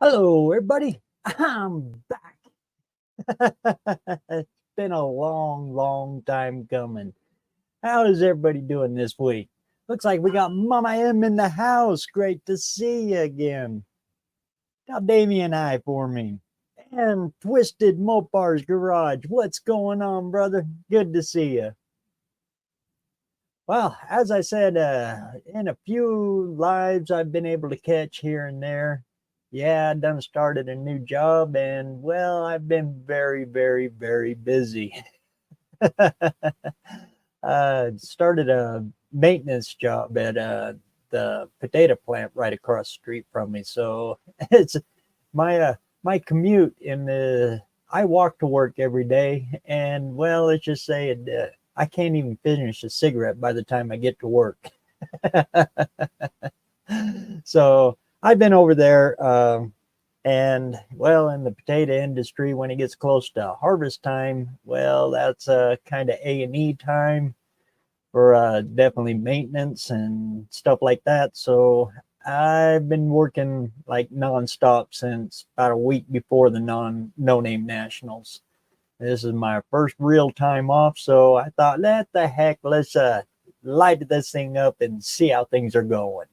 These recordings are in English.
Hello, everybody. I'm back. It's been a long time coming. How is everybody doing this week? Looks like we got Mama M in the house. Great to see you again. Tell Davey and I for me. And Twisted Mopar's Garage. What's going on, brother? Good to see you. Well, as I said, in a few lives I've been able to catch here and there. Yeah, I done started a new job, and well, I've been very busy. Started a maintenance job at the potato plant right across the street from me. So it's my commute in the I walk to work every day, and well, let's just say I can't even finish a cigarette by the time I get to work. So I've been over there, and well, in the potato industry, when it gets close to harvest time, well, that's kind of A&E time for definitely maintenance and stuff like that. So I've been working like nonstop since about a week before the no name nationals. This is my first real time off, so I thought, let the heck, let's light this thing up and see how things are going.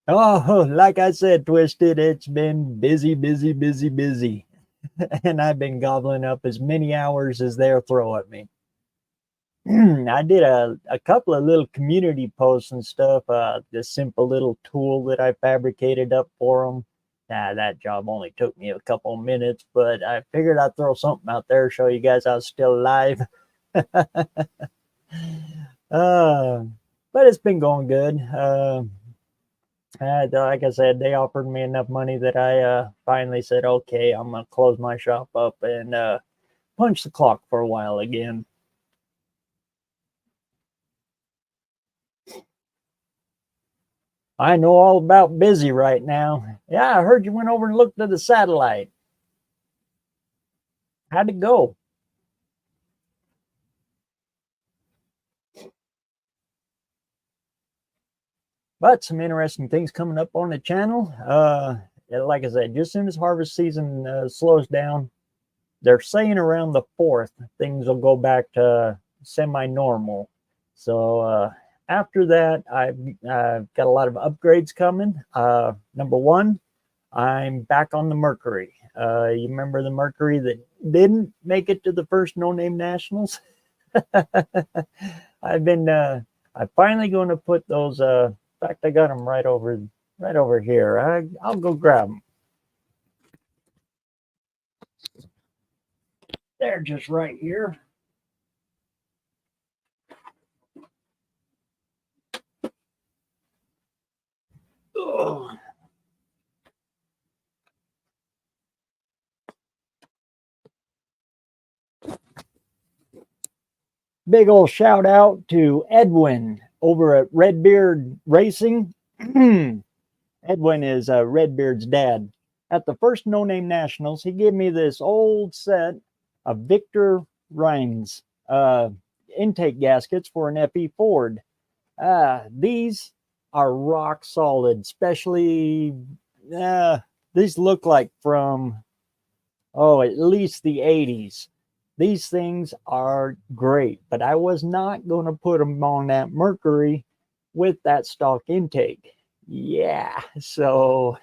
Oh, like I said, Twisted, it's been busy. And I've been gobbling up as many hours as they'll throw at me. I did a couple of little community posts and stuff, this simple little tool that I fabricated up for them. That job only took me a couple of minutes, but I figured I'd throw something out there, show you guys I was still alive. But it's been going good. Like I said, they offered me enough money that I finally said, okay, I'm going to close my shop up and punch the clock for a while again. I know all about busy right now. Yeah, I heard you went over and looked at the satellite. How'd it go? But some interesting things coming up on the channel. Like I said, just as soon as harvest season slows down, they're saying around the 4th, things will go back to semi-normal. So after that, I've got a lot of upgrades coming. Number one, I'm back on the Mercury. You remember the Mercury that didn't make it to the first No Name Nationals? I'm finally going to put those. In fact, I got them right over here. I'll go grab them. They're just right here. Oh. Big old shout out to Edwin over at Redbeard Racing. Edwin is Redbeard's dad. At the first No Name Nationals, he gave me this old set of Victor Rhines intake gaskets for an FE Ford. These are rock solid, especially these look like from, at least the 80s. These things are great, but I was not going to put them on that Mercury with that stock intake. Yeah, so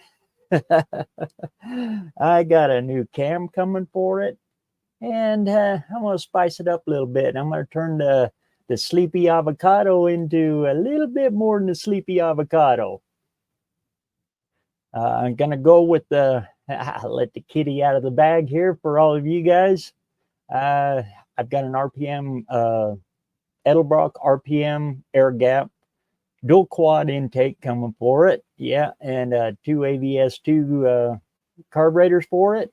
I got a new cam coming for it, and I'm going to spice it up a little bit. I'm going to turn the Sleepy Avocado into a little bit more than the Sleepy Avocado. I'm going to go with I'll let the kitty out of the bag here for all of you guys. I've got an RPM, Edelbrock RPM air gap, dual quad intake coming for it. Yeah, and 2 AVS2 carburetors for it,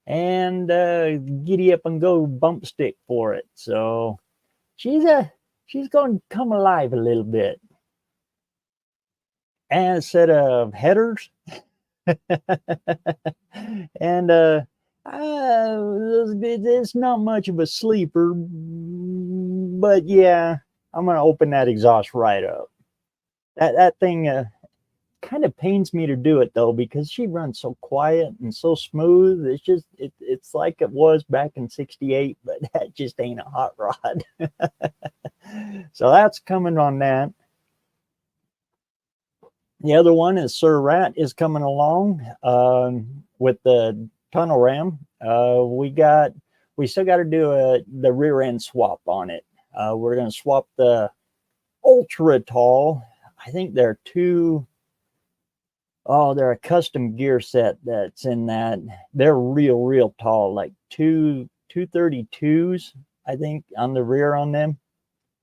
and giddy up and go bump stick for it. So she's going to come alive a little bit. And a set of headers. And it's not much of a sleeper, but yeah, I'm going to open that exhaust right up. That thing, kind of pains me to do it though, because she runs so quiet and so smooth. It's just it's like it was back in '68, but that just ain't a hot rod. So that's coming on that. The other one is Sir Rat is coming along with the tunnel ram. We still got to do the rear end swap on it. We're going to swap the ultra tall. I think they're they're a custom gear set that's in that. They're real tall, like 232s, I think, on the rear on them.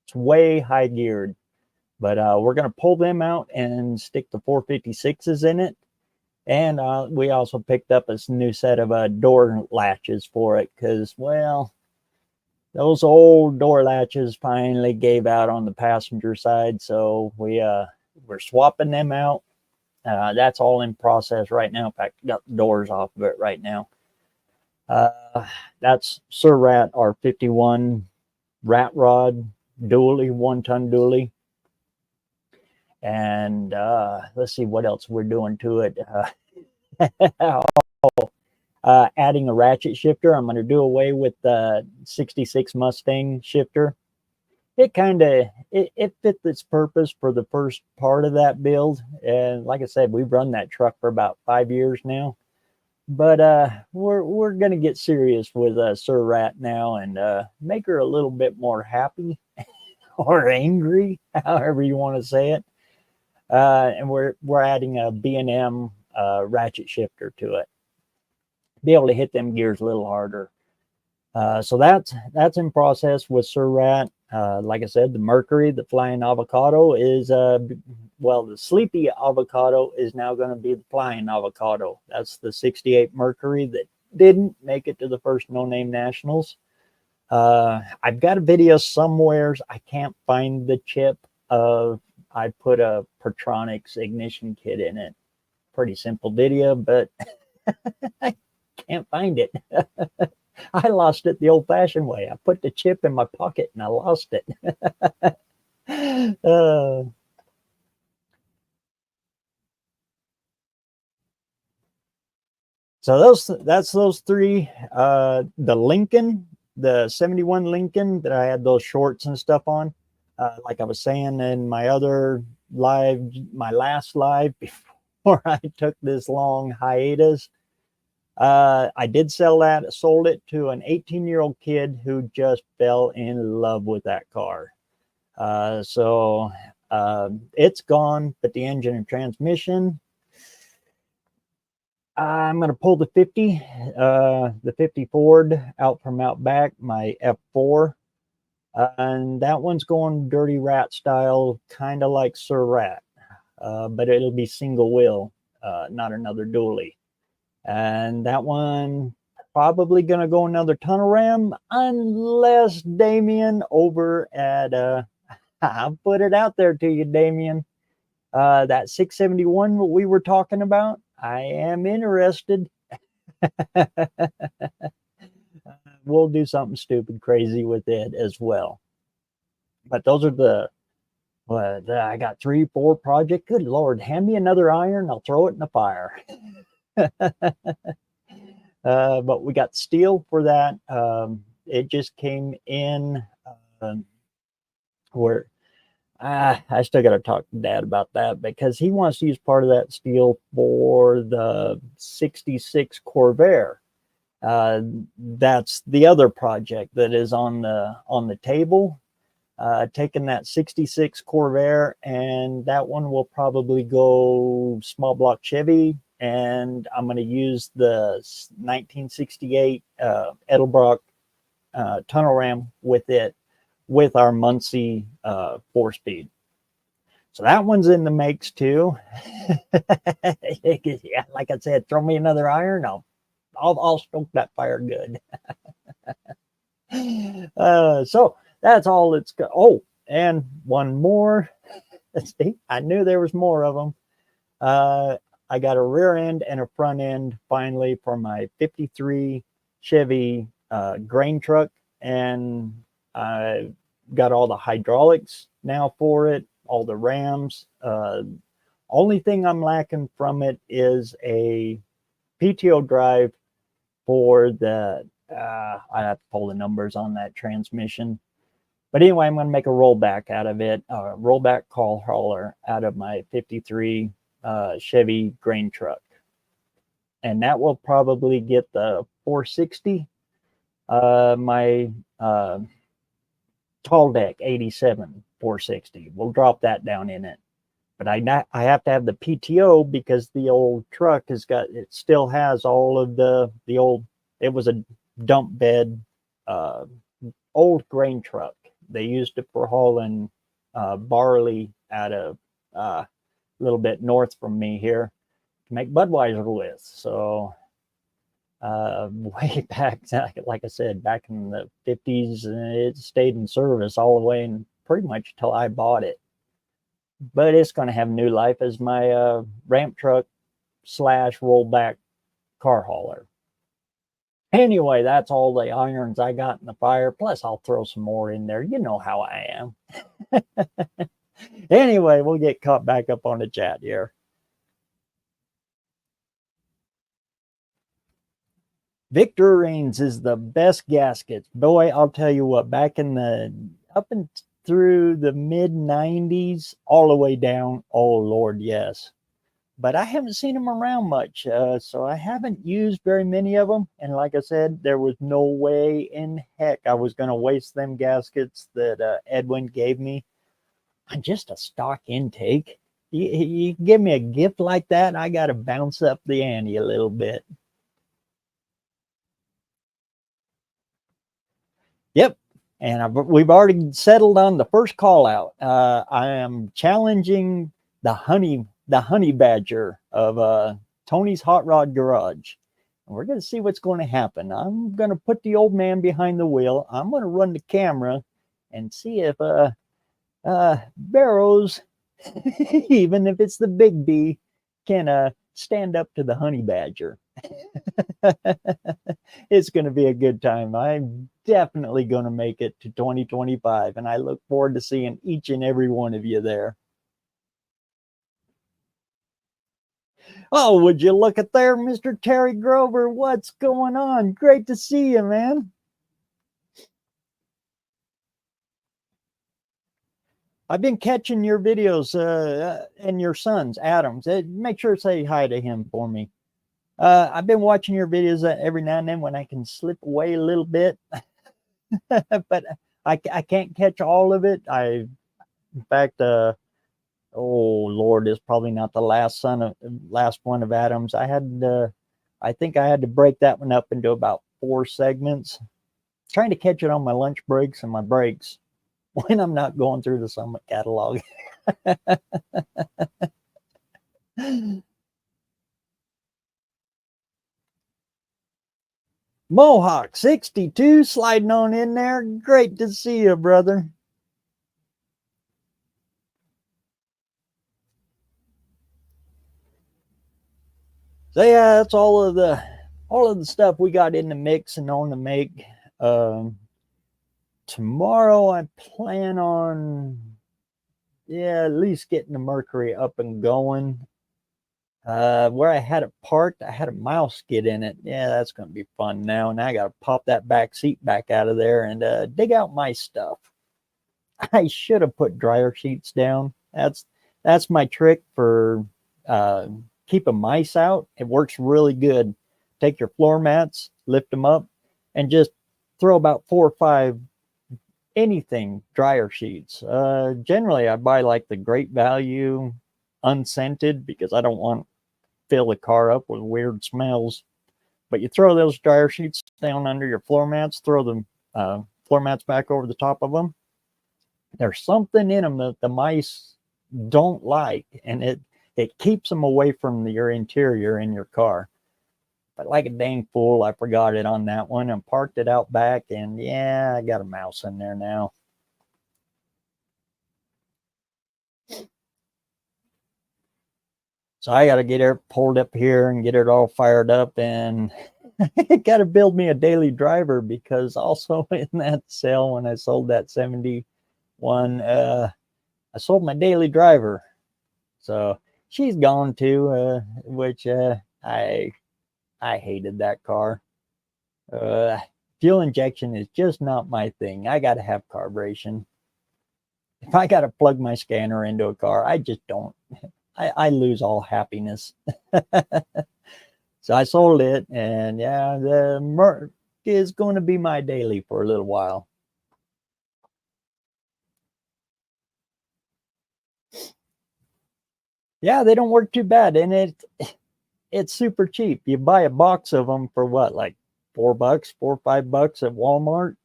It's way high geared. But we're going to pull them out and stick the 456s in it. And we also picked up a new set of door latches for it because, well, those old door latches finally gave out on the passenger side. So we're swapping them out. That's all in process right now. In fact, got the doors off of it right now. That's Sir Rat, our 51 rat rod dually, 1-ton dually. And let's see what else we're doing to it. Adding a ratchet shifter. I'm going to do away with the 66 Mustang shifter. It kind of it fit its purpose for the first part of that build. And like I said, we've run that truck for about 5 years now. But we're going to get serious with Sir Rat now and make her a little bit more happy or angry, however you want to say it. And we're adding a B&M ratchet shifter to it. Be able to hit them gears a little harder. So that's in process with Sir Rat. Like I said, the Mercury, the Flying Avocado is the Sleepy Avocado is now going to be the Flying Avocado. That's the '68 Mercury that didn't make it to the first No Name Nationals. I've got a video somewhere. I can't find the chip of. I put a Pertronix ignition kit in it. Pretty simple video, but I can't find it. I lost it the old-fashioned way. I put the chip in my pocket and I lost it. So that's those three. The Lincoln, the '71 Lincoln that I had those shorts and stuff on. Like I was saying in my last live before I took this long hiatus, I did sell that, sold it to an 18-year-old kid who just fell in love with that car. So it's gone, but the engine and transmission, I'm going to pull the 50 Ford out from out back, my F4. And that one's going dirty rat style, kind of like Sir Rat, but it'll be single wheel, not another dually. And that one probably going to go another tunnel ram, unless Damien over at, I'll put it out there to you, Damien, that 671 we were talking about, I am interested. We'll do something stupid crazy with it as well. But those are I got 3-4 projects. Good Lord, hand me another iron, I'll throw it in the fire. But we got steel for that. It just came in where I still got to talk to Dad about that because he wants to use part of that steel for the '66 Corvair. That's the other project that is on the table. Taking that '66 Corvair, and that one will probably go small block Chevy, and I'm going to use the 1968 Edelbrock tunnel ram with it, with our Muncie 4-speed. So that one's in the makes too. Yeah, like I said, throw me another iron, I'll stoke that fire good. So that's all it's got. Oh, and one more. See, I knew there was more of them. I got a rear end and a front end finally for my '53 Chevy grain truck, and I got all the hydraulics now for it, all the rams, Only thing I'm lacking from it is a PTO drive for the, I have to pull the numbers on that transmission. But anyway, I'm going to make a rollback out of it, a rollback call hauler out of my 53 Chevy grain truck. And that will probably get the 460. My tall deck 87 460. We'll drop that down in it. But I have to have the PTO because the old truck it still has all of the old, it was a dump bed old grain truck. They used it for hauling barley out of a little bit north from me here to make Budweiser with. So way back, like I said, back in the 50s, it stayed in service all the way and pretty much till I bought it. But it's going to have new life as my ramp truck / rollback car hauler. Anyway, that's all the irons I got in the fire. Plus, I'll throw some more in there. You know how I am. Anyway, we'll get caught back up on the chat here. Victor Reigns is the best gaskets. Boy, I'll tell you what, back in the, up and through the mid 90s, all the way down. Oh, Lord, yes. But I haven't seen them around much, so I haven't used very many of them. And like I said, there was no way in heck I was going to waste them gaskets that Edwin gave me on just a stock intake. You give me a gift like that, I got to bounce up the ante a little bit. Yep. And we've already settled on the first call out. I am challenging the honey badger of Tony's Hot Rod Garage. And we're going to see what's going to happen. I'm going to put the old man behind the wheel. I'm going to run the camera and see if BareRose, even if it's the big B, can stand up to the honey badger. It's going to be a good time. I'm definitely going to make it to 2025, and I look forward to seeing each and every one of you there. Oh, would you look at there, Mr. Terry Grover? What's going on? Great to see you, man. I've been catching your videos and your son's, Adam's. Make sure to say hi to him for me. I've been watching your videos every now and then when I can slip away a little bit. But I can't catch all of it. In fact, oh Lord, it's probably not the last one of Adam's. I think I had to break that one up into about 4 segments, trying to catch it on my lunch breaks and my breaks when I'm not going through the Summit catalog. Mohawk 62 sliding on in there. Great to see you, brother. So yeah, that's all of the stuff we got in the mix and on the make. Tomorrow I plan on at least getting the Mercury up and going. Where I had it parked, I had a mouse get in it. Yeah, that's going to be fun now. And I got to pop that back seat back out of there and dig out my stuff. I should have put dryer sheets down. That's my trick for keeping mice out. It works really good. Take your floor mats, lift them up, and just throw about 4 or 5 anything dryer sheets. Generally, I buy like the Great Value unscented because I don't want fill the car up with weird smells. But you throw those dryer sheets down under your floor mats, throw the floor mats back over the top of them. There's something in them that the mice don't like, and it keeps them away from your interior in your car. But like a dang fool, I forgot it on that one and parked it out back, and yeah, I got a mouse in there now. So I got to get it pulled up here and get it all fired up, and got to build me a daily driver because also in that sale when I sold that 71, I sold my daily driver. So she's gone too, which I hated that car. Uh, Fuel injection is just not my thing. I got to have carburation. If I got to plug my scanner into a car, I just don't. I lose all happiness. So I sold it, and yeah, the Merc is going to be my daily for a little while. Yeah, they don't work too bad, and it's super cheap. You buy a box of them for what, like $4, $4 or $5 at Walmart,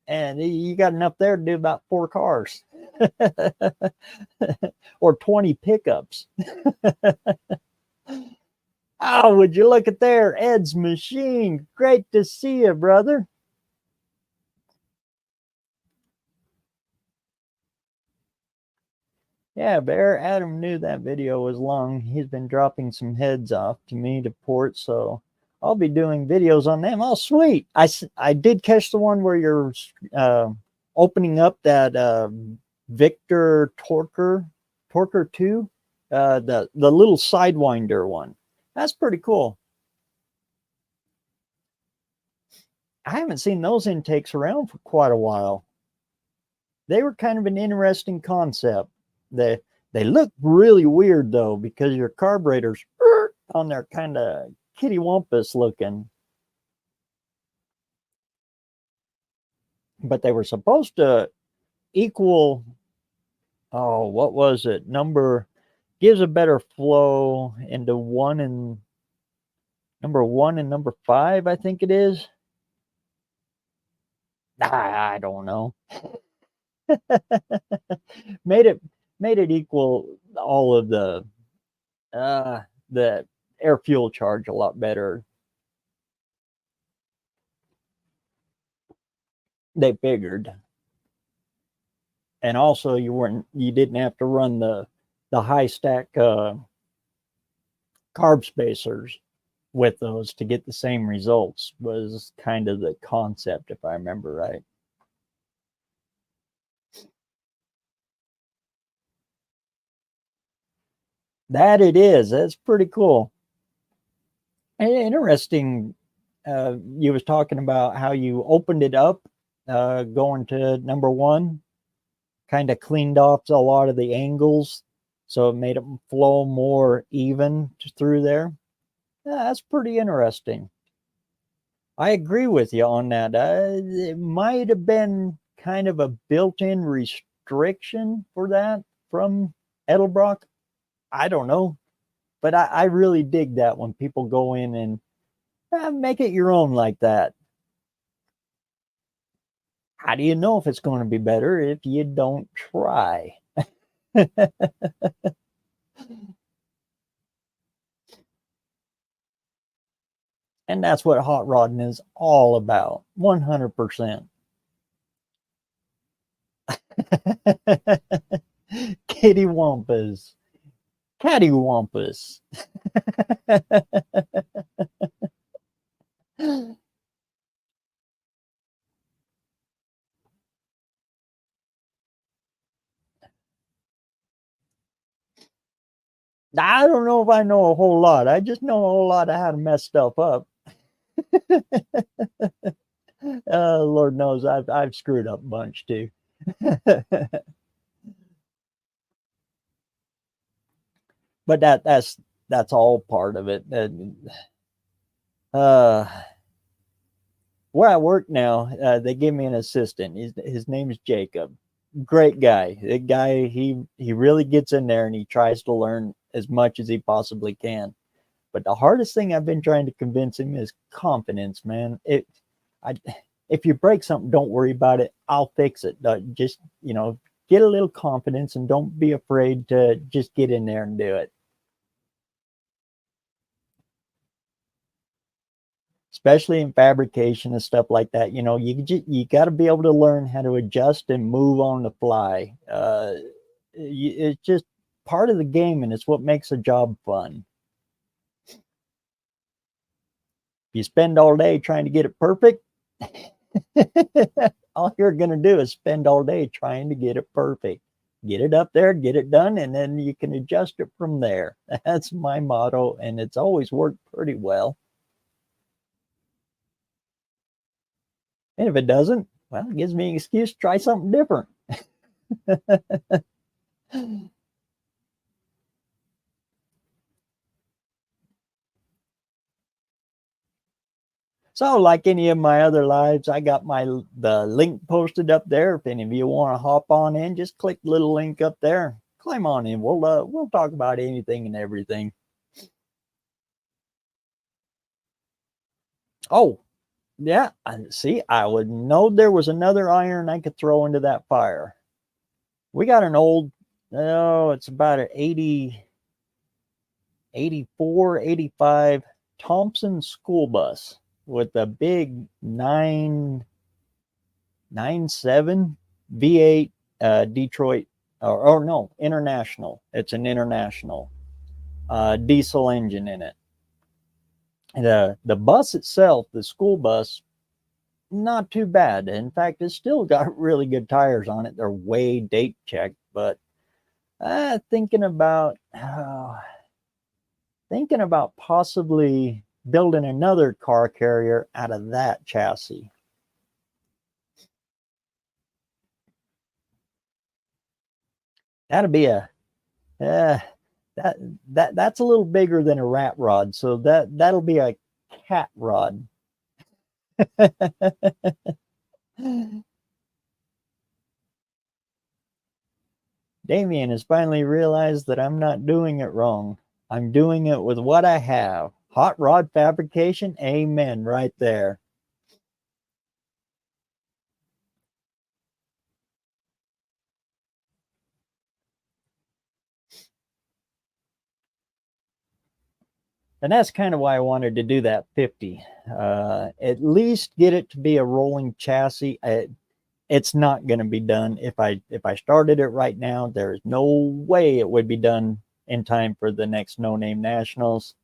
and you got enough there to do about 4 cars or 20 pickups. Oh, would you look at there, Ed's machine? Great to see you, brother. Yeah, Bear, Adam knew that video was long. He's been dropping some heads off to me to port, so I'll be doing videos on them. Oh, sweet. I did catch the one where you're opening up that Victor Torquer 2, the little Sidewinder one. That's pretty cool. I haven't seen those intakes around for quite a while. They were kind of an interesting concept. They look really weird though, because your carburetors on there kind of kitty wampus looking. But they were supposed to equal, oh, what was it? Number gives a better flow into number 1 and number 5, I think it is. I don't know. made it equal all of the air fuel charge a lot better. They figured. And also you didn't have to run the high stack carb spacers with those to get the same results, was kind of the concept, if I remember right. That it is. That's pretty cool. And interesting. You was talking about how you opened it up, going to number 1, kind of cleaned off a lot of the angles, so it made it flow more even through there. Yeah, that's pretty interesting. I agree with you on that. It might have been kind of a built-in restriction for that from Edelbrock. I don't know, but I really dig that when people go in and make it your own like that. How do you know if it's going to be better if you don't try? And that's what hot rodding is all about. 100%. Kitty Wampus. Cattywampus. I don't know if I know a whole lot. I just know a whole lot of how to mess stuff up. Lord knows I've screwed up a bunch too. But that's all part of it. Uh, where I work now, they give me an assistant. His name is Jacob. Great guy. The guy, he really gets in there and he tries to learn as much as he possibly can. But the hardest thing I've been trying to convince him is confidence, man. If you break something, don't worry about it. I'll fix it. Just, get a little confidence and don't be afraid to just get in there and do it. Especially in fabrication and stuff like that. You got to be able to learn how to adjust and move on the fly. It's just part of the game, and it's what makes a job fun. You spend all day trying to get it perfect, all you're going to do is spend all day trying to get it perfect. get it up there, get it done, and then you can adjust it from there. That's my motto, and it's always worked pretty well. And if it doesn't, well, it gives me an excuse to try something different. So, like any of my other lives, I got the link posted up there. If any of you want to hop on in, just click the little link up there. Climb on in. We'll talk about anything and everything. Oh, yeah. See, I would know there was another iron I could throw into that fire. We got an old, oh, it's about an 84, 85 Thompson school bus with a big 997 V8 Detroit, or no, International. It's an International diesel engine in it. The bus itself, the school bus, not too bad. In fact, it's still got really good tires on it. They're way date checked, but thinking about possibly building another car carrier out of that chassis. That'll be a that's a little bigger than a rat rod, so that'll be a cat rod. Damien has finally realized that I'm not doing it wrong. I'm doing it with what I have. Hot rod fabrication, amen, right there. And that's kind of why I wanted to do that 50. At least get it to be a rolling chassis. It's not going to be done. If I started it right now, there's no way it would be done in time for the next No Name Nationals.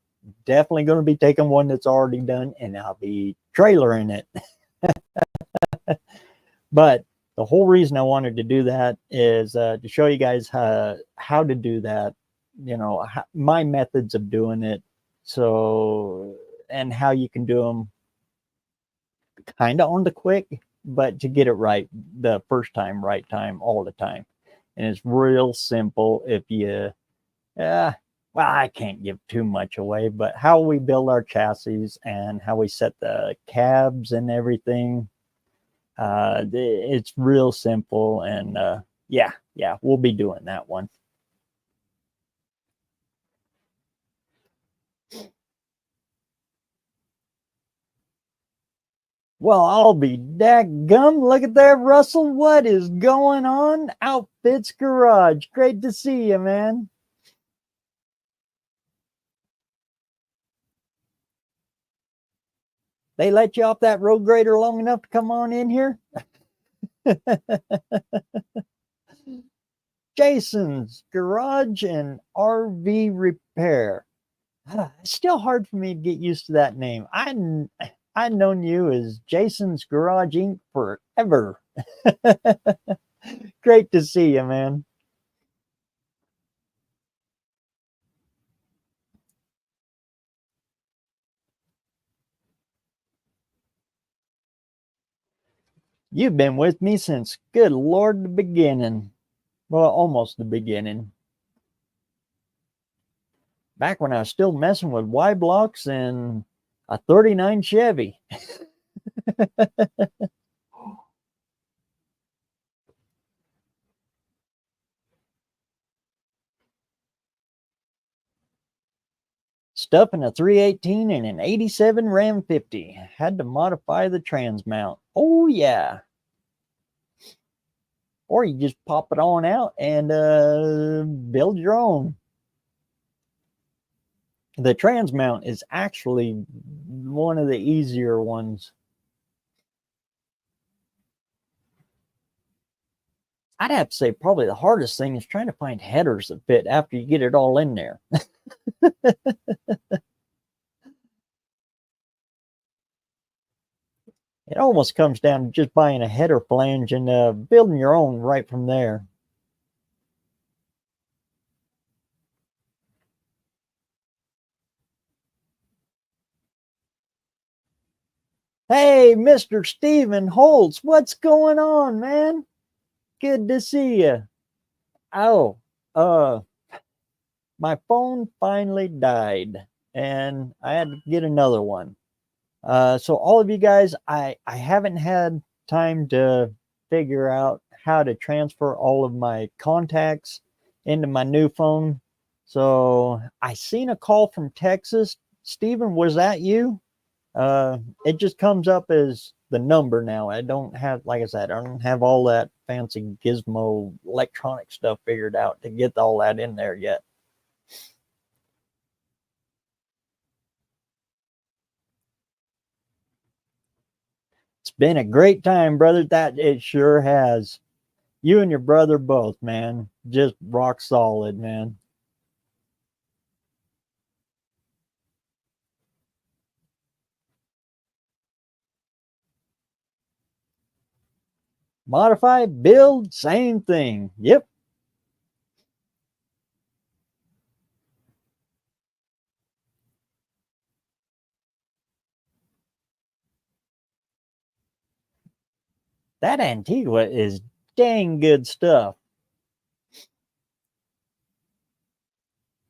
Definitely going to be taking one that's already done, and I'll be trailering it. But the whole reason I wanted to do that is to show you guys how to do that. You know, my methods of doing it. So, and how you can do them kind of on the quick, but to get it right the first time, right time, all the time. And it's real simple if you, well, I can't give too much away, but how we build our chassis and how we set the cabs and everything, it's real simple. And yeah, we'll be doing that one. Well, I'll be dadgum. Look at that, Russell. What is going on? Outfits Garage. Great to see you, man. They let you off that road grader long enough to come on in here? Jason's Garage and RV Repair. It's still hard for me to get used to that name. I've known you as Jason's Garage Inc. forever. Great to see you, man. You've been with me since, good Lord, the beginning. Well, almost the beginning. Back when I was still messing with Y blocks and a 39 Chevy. Stuff in a 318 and an 87 Ram 50. Had to modify the trans mount. Oh, yeah. Or you just pop it on out and build your own. The trans mount is actually one of the easier ones. I'd have to say probably the hardest thing is trying to find headers that fit after you get it all in there. It almost comes down to just buying a header flange and building your own right from there. Hey, Mr. Stephen Holtz, what's going on, man? Good to see you. Oh, uh, my phone finally died and I had to get another one. So all of you guys, I haven't had time to figure out how to transfer all of my contacts into my new phone. So I seen a call from Texas. Stephen, was that you? It just comes up as the number now. I don't have, like I said, I don't have all that fancy gizmo electronic stuff figured out to get all that in there yet. It's been a great time, brother. That it sure has. You and your brother both, man. Just rock solid, man. Modify, build, same thing. Yep. That Antigua is dang good stuff.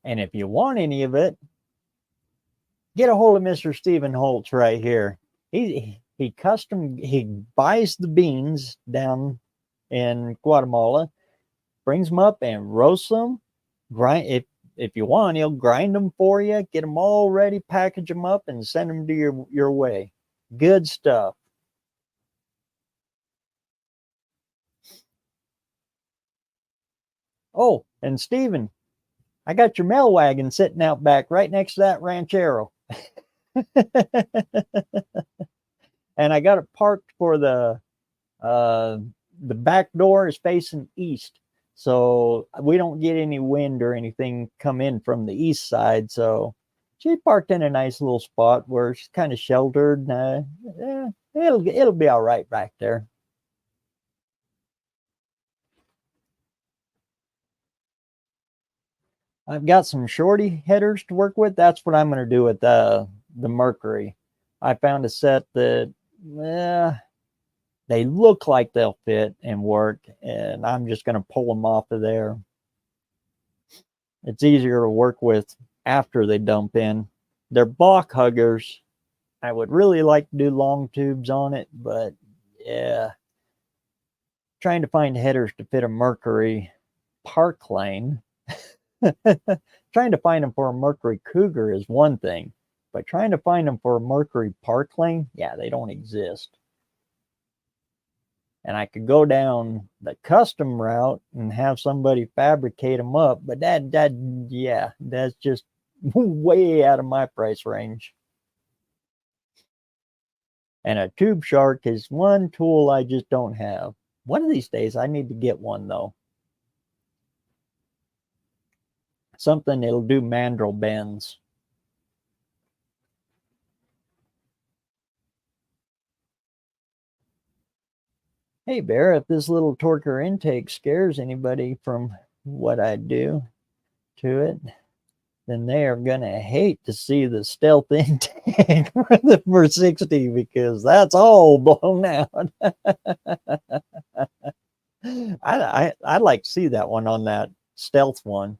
And if you want any of it, get a hold of Mr. Stephen Holtz right here. He buys the beans down in Guatemala, brings them up and roasts them. Grind if you want, he'll grind them for you, get them all ready, package them up, and send them to your way. Good stuff. Oh, and Steven, I got your mail wagon sitting out back right next to that ranchero. And I got it parked for the back door is facing east. So we don't get any wind or anything come in from the east side. So she parked in a nice little spot where she's kind of sheltered. Yeah, it'll be all right back there. I've got some shorty headers to work with. That's what I'm going to do with the Mercury. I found a set that they look like they'll fit and work, and I'm just going to pull them off of there. It's easier to work with after they dump in. They're block huggers. I would really like to do long tubes on it, but yeah, trying to find headers to fit a Mercury Park Lane. Trying to find them for a Mercury Cougar is one thing, but trying to find them for a Mercury Park Lane, yeah, they don't exist. And I could go down the custom route and have somebody fabricate them up, but yeah, that's just way out of my price range. And a tube shark is one tool I just don't have. One of these days I need to get one though. Something that'll do mandrel bends. Hey Bear, if this little torquer intake scares anybody from what I do to it, then they are gonna hate to see the stealth intake for the 460 because that's all blown out. I'd like to see that one on that stealth one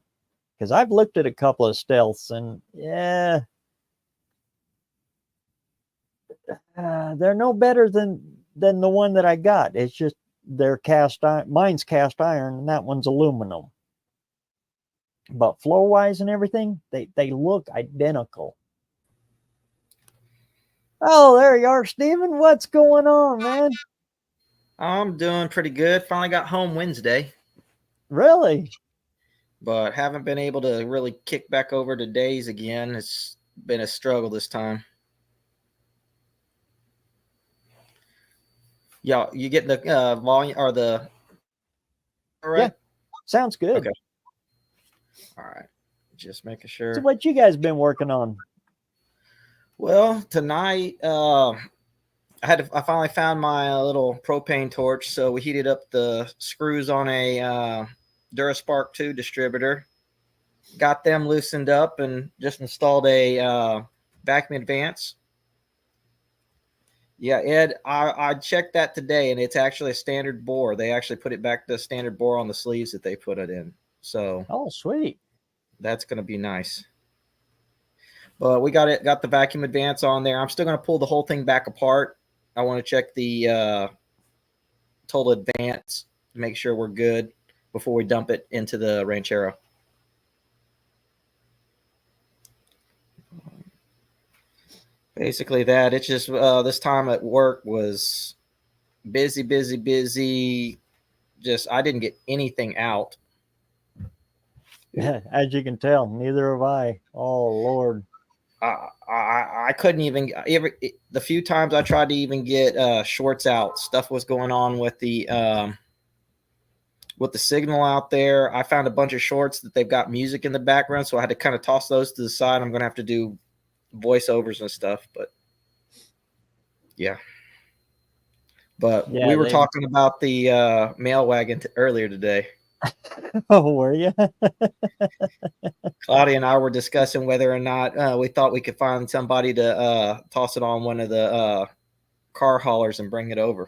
because I've looked at a couple of stealths and yeah, they're no better than the one that I got. It's just they're cast iron. Mine's cast iron, and that one's aluminum. But flow wise and everything, they look identical. Oh, there you are, Steven. What's going on, man? I'm doing pretty good. Finally got home Wednesday, Really? but haven't been able to really kick back over to days again. It's been a struggle this time. Yeah, you get the volume or the all Yeah, right? sounds good. Okay. All right. Just making So, sure. what you guys been working on? Well, tonight I finally found my little propane torch, so we heated up the screws on a Duraspark 2 distributor, got them loosened up, and just installed a vacuum advance. Yeah, Ed, I checked that today, and it's actually a standard bore. They actually put it back to standard bore on the sleeves that they put it in. So Oh, sweet. that's going to be nice. But we got the vacuum advance on there. I'm still going to pull the whole thing back apart. I want to check the total advance to make sure we're good before we dump it into the Ranchero. Basically that. It's just this time at work was busy. Just I didn't get anything out. As you can tell, neither have I. Oh, Lord. I couldn't even the few times I tried to even get shorts out, stuff was going on with the signal out there. I found a bunch of shorts that they've got music in the background, so I had to kind of toss those to the side. I'm going to have to do voiceovers and stuff, but yeah. But Yeah, we were talking about the mail wagon earlier today. Oh, were you? Claudia and I were discussing whether or not we thought we could find somebody to toss it on one of the car haulers and bring it over.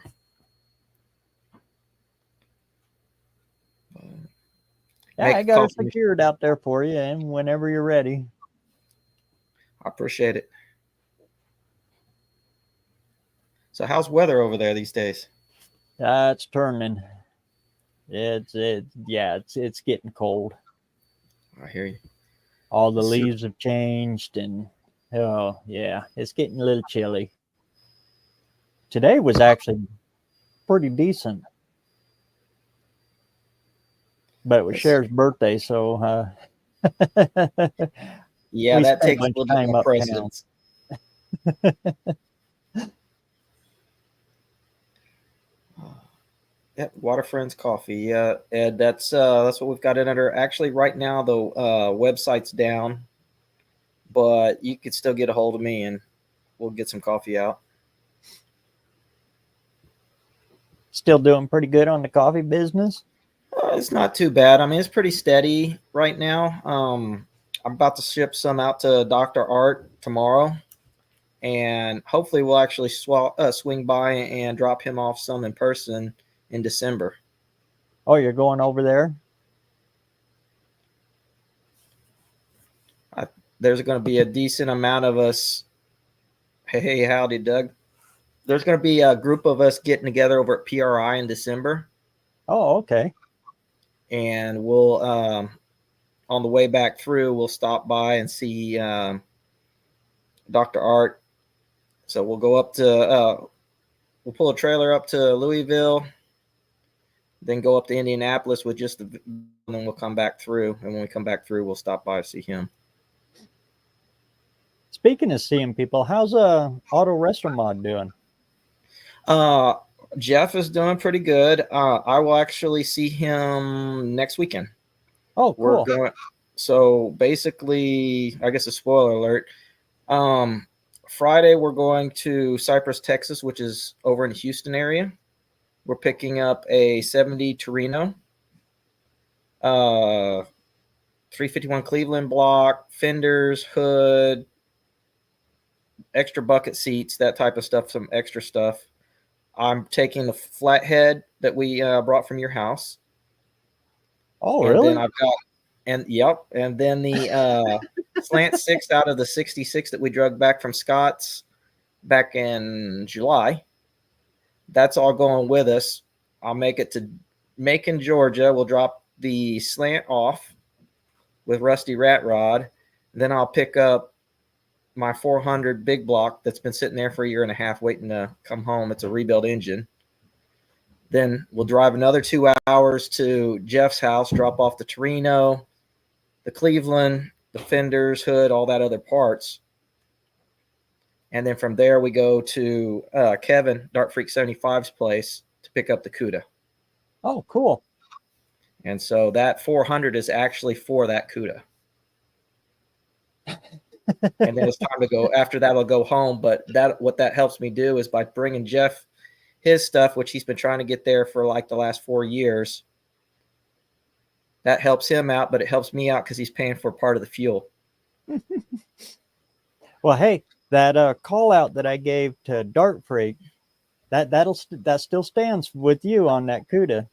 Yeah, I got it secured out there for you, and whenever you're ready. I appreciate it. So how's weather over there these days? It's turning. It's getting cold. I hear you. All the leaves have changed, and oh yeah, it's getting a little chilly. Today was actually pretty decent, but it was Cher's birthday, so yeah, that takes a little bit more precedence. Yep, Water Friends Coffee. Yeah, Ed, that's what we've got in under. Actually, right now the website's down, but you could still get a hold of me, and we'll get some coffee out. Still doing pretty good on the coffee business. It's not too bad. I mean, it's pretty steady right now. I'm about to ship some out to Dr. Art tomorrow, and hopefully we'll actually swing by and drop him off some in person in December. Oh, you're going over there? There's going to be a decent amount of us. Hey, howdy, Doug. There's going to be a group of us getting together over at PRI in December. Oh, okay. And we'll, on the way back through, we'll stop by and see Dr. Art. So we'll go up to, we'll pull a trailer up to Louisville, then go up to Indianapolis with just and then we'll come back through. And when we come back through, we'll stop by and see him. Speaking of seeing people, how's Auto Restromod doing? Jeff is doing pretty good. I will actually see him next weekend. Oh, cool. So basically, I guess a spoiler alert. Friday we're going to Cypress, Texas, which is over in the Houston area. We're picking up a 70 Torino, 351 Cleveland block, fenders, hood, extra bucket seats, that type of stuff, some extra stuff. I'm taking the flathead that we brought from your house. Oh, really? Then I've got, and then the slant 6 out of the 66 that we drug back from Scott's back in July. That's all going with us. I'll make it to Macon, Georgia. We'll drop the slant off with Rusty Rat Rod. Then I'll pick up my 400 big block that's been sitting there for a year and a half waiting to come home. It's a rebuilt engine. Then we'll drive another 2 hours to Jeff's house, drop off the Torino, the Cleveland, the fenders, hood, all that other parts. And then from there, we go to Kevin, Dart Freak 75's place to pick up the CUDA. Oh, cool. And so that 400 is actually for that CUDA. And then it's time to go. After that, I'll go home. But what that helps me do is by bringing Jeff his stuff, which he's been trying to get there for like the last 4 years. That helps him out, but it helps me out because he's paying for part of the fuel. Well, hey, That call out that I gave to Dart Freak, that still stands with you on that CUDA.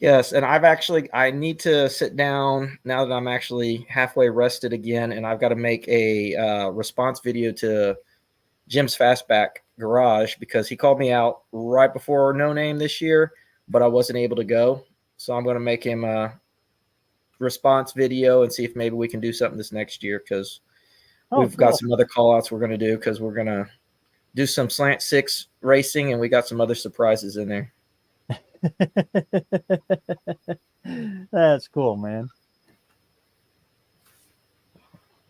Yes, and I need to sit down now that I'm actually halfway rested again, and I've got to make a response video to Jim's Fastback Garage because he called me out right before No Name this year, but I wasn't able to go. So I'm going to make him a response video and see if maybe we can do something this next year because we've got some other call outs we're going to do because we're going to do some slant six racing and we got some other surprises in there. That's cool, man.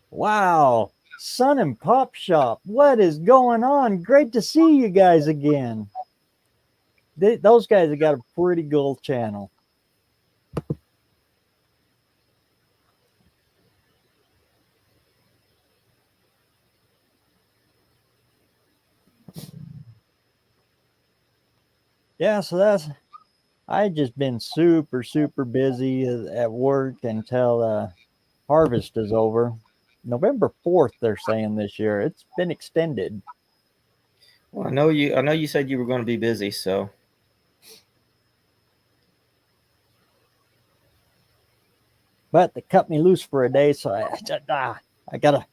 Wow. Sun and Pop Shop. What is going on? Great to see you guys again. Those guys have got a pretty cool channel. Yeah, so I've just been super, super busy at work until harvest is over. November 4th, they're saying this year. It's been extended. Well, I know you said you were going to be busy, so. But they cut me loose for a day, so I gotta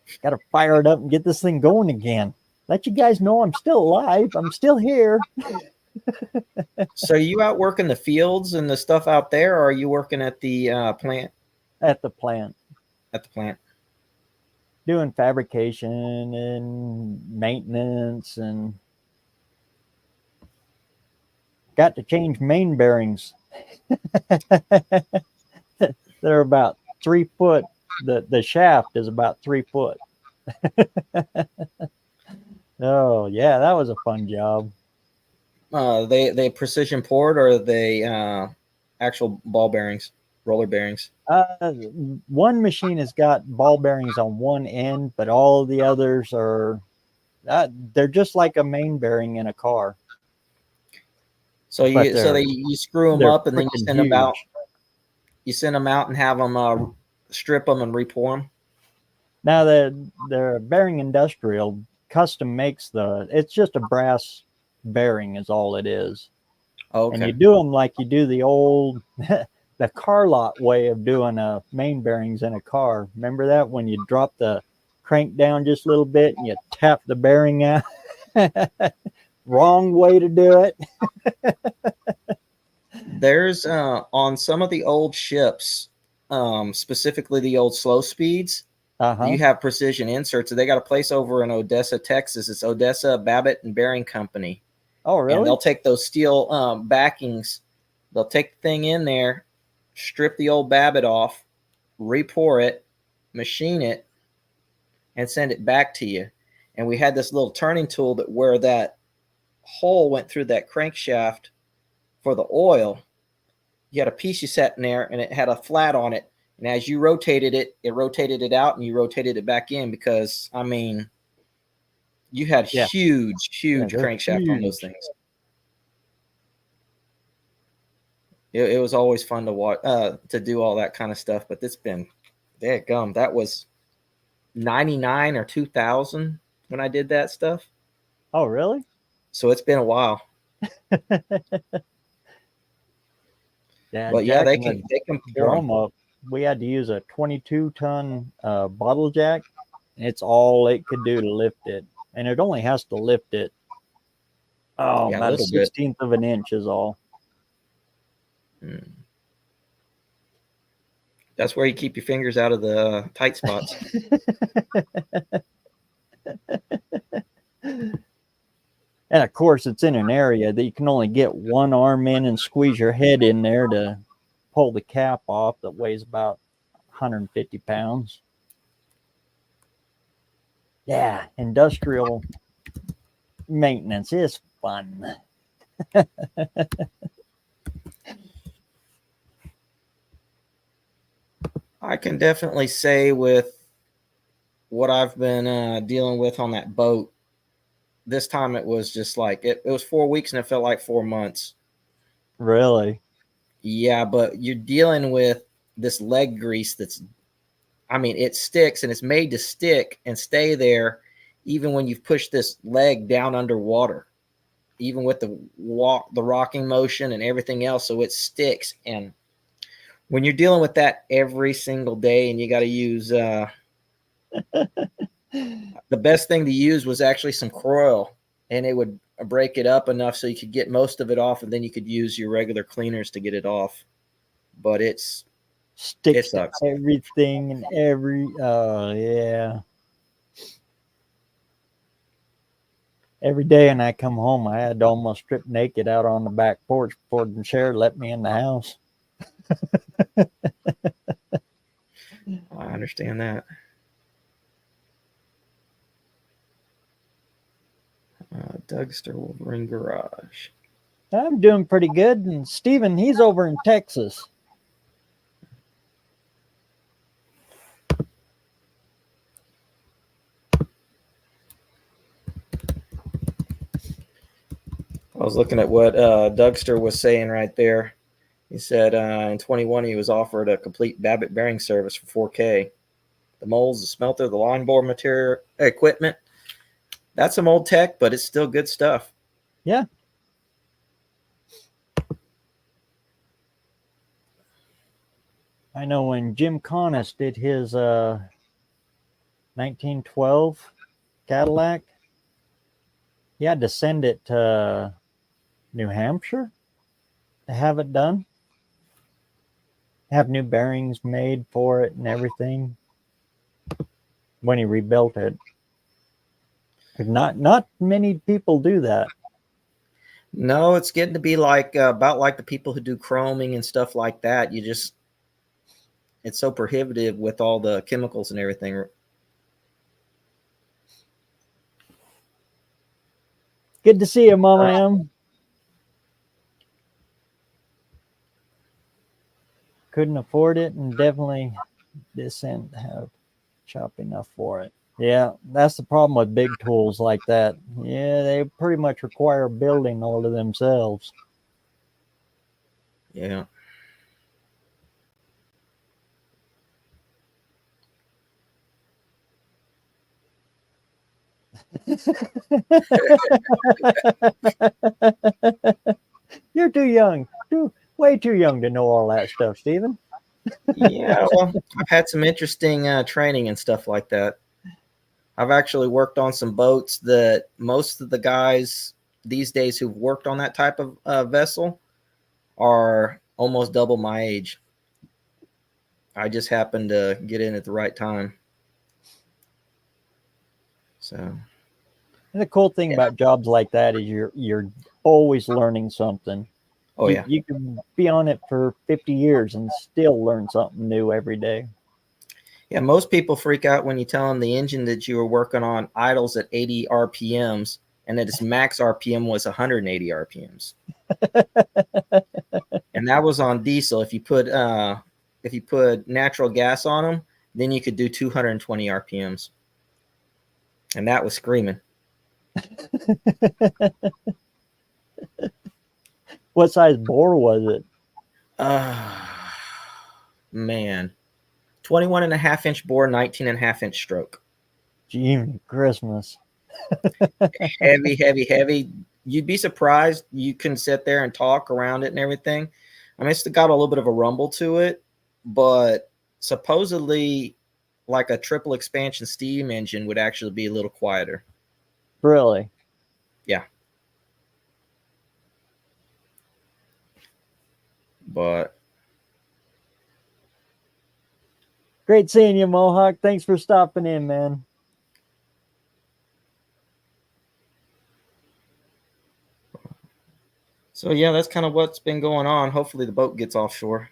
fire it up and get this thing going again. Let you guys know I'm still alive. I'm still here. So are you out working the fields and the stuff out there, or are you working at the plant? At the plant. At the plant. Doing fabrication and maintenance and got to change main bearings. They're about 3 foot. The shaft is about 3 foot. Oh yeah, that was a fun job. They precision poured or they actual ball bearings, roller bearings? One machine has got ball bearings on one end, but all the others are they're just like a main bearing in a car. So you screw them up and then you send them out. You send them out and have them strip them and repour them. Now the bearing industrial custom makes it's just a brass bearing is all it is. Okay. And you do them like you do the old the car lot way of doing main bearings in a car. Remember that when you drop the crank down just a little bit and you tap the bearing out? Wrong way to do it. There's on some of the old ships, specifically the old slow speeds, you have precision inserts. They got a place over in Odessa, Texas. It's Odessa Babbitt and Bearing Company. Oh, really? And they'll take those steel backings. They'll take the thing in there, strip the old Babbitt off, repour it, machine it, and send it back to you. And we had this little turning tool that where that hole went through that crankshaft for the oil. You had a piece you set in there, and it had a flat on it. And as you rotated it, it rotated it out, and you rotated it back in because, I mean, you had huge crankshaft on those things. It was always fun to watch, to do all that kind of stuff. But it's been, dadgum, that was 99 or 2000 when I did that stuff. Oh, really? So it's been a while. Yeah, but yeah, they can pour them up. We had to use a 22-ton bottle jack. It's all it could do to lift it, and it only has to lift it. Oh, about a 16th of an inch is all. That's where you keep your fingers out of the tight spots. And of course, it's in an area that you can only get one arm in and squeeze your head in there to pull the cap off that weighs about 150 pounds. Yeah, industrial maintenance is fun. I can definitely say with what I've been dealing with on that boat, this time it was just like it was 4 weeks and it felt like 4 months. Really? Yeah, but you're dealing with this leg grease that's, I mean, it sticks and it's made to stick and stay there even when you've pushed this leg down underwater, even with the rocking motion and everything else, so it sticks. And when you're dealing with that every single day, and you got to use the best thing to use was actually some Croil, and it would break it up enough so you could get most of it off, and then you could use your regular cleaners to get it off. But it Sticks to sucks. everything and yeah. Every day when I come home, I had to almost strip naked out on the back porch before the sheriff let me in the house. I understand that. Dougster Wolverine Garage. I'm doing pretty good. And Steven, he's over in Texas. I was looking at what Dougster was saying right there. He said in 21 he was offered a complete Babbitt bearing service for $4K. The molds, the smelter, the line bore material, equipment. That's some old tech, but it's still good stuff. Yeah. I know when Jim Connis did his 1912 Cadillac, he had to send it to New Hampshire to have it done. Have new bearings made for it and everything when he rebuilt it. Not many people do that. No, it's getting to be like about like the people who do chroming and stuff like that. It's so prohibitive with all the chemicals and everything. Good to see you, Mama M. Couldn't afford it and definitely didn't have shop enough for it. Yeah, that's the problem with big tools like that. Yeah, they pretty much require building all to themselves. Yeah. You're too young. Way too young to know all that stuff, Steven. Yeah, well, I've had some interesting training and stuff like that. I've actually worked on some boats that most of the guys these days who've worked on that type of vessel are almost double my age. I just happened to get in at the right time. So, And the cool thing about jobs like that is you're always learning something. oh yeah, You can be on it for 50 years and still learn something new every day. yeah. Most people freak out when you tell them the engine that you were working on idles at 80 RPMs and that its max RPM was 180 RPMs. And that was on diesel. If you put natural gas on them, then you could do 220 RPMs. And that was screaming. What size bore was it? Man. 21 and a half inch bore, 19 and a half inch stroke. Gee, Christmas. Heavy, heavy, heavy. You'd be surprised. You can sit there and talk around it and everything. I mean, it's got a little bit of a rumble to it, but supposedly like a triple expansion steam engine would actually be a little quieter. Really? Yeah. But Great seeing you, Mohawk. Thanks for stopping in, man. so yeah, that's kind of what's been going on. Hopefully the boat gets offshore.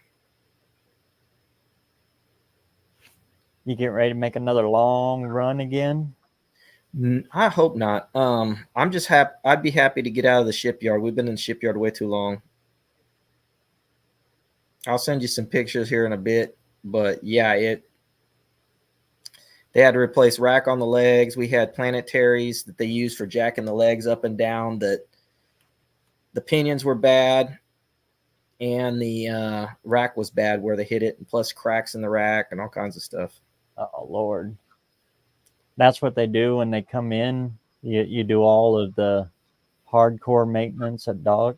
You get ready to make another long run again? I hope not. I'm just happy. I'd be happy to get out of the shipyard. We've been in the shipyard way too long. I'll send you some pictures here in a bit, but yeah, they had to replace rack on the legs. We had planetaries that they used for jacking the legs up and down. That the pinions were bad, and the rack was bad where they hit it, and plus cracks in the rack and all kinds of stuff. Oh Lord. That's what they do when they come in. You do all of the hardcore maintenance at dock.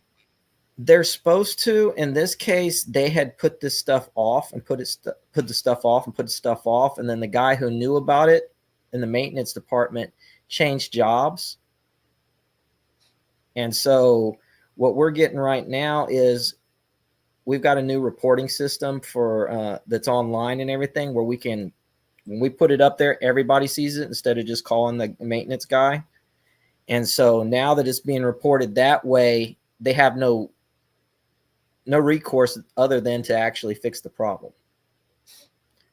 They're supposed to. In this case, they had put this stuff off and put the stuff off and put the stuff off, and then the guy who knew about it in the maintenance department changed jobs. And so what we're getting right now is we've got a new reporting system for that's online and everything, where we can, when we put it up there, everybody sees it instead of just calling the maintenance guy. And so now that it's being reported that way, they have no recourse other than to actually fix the problem.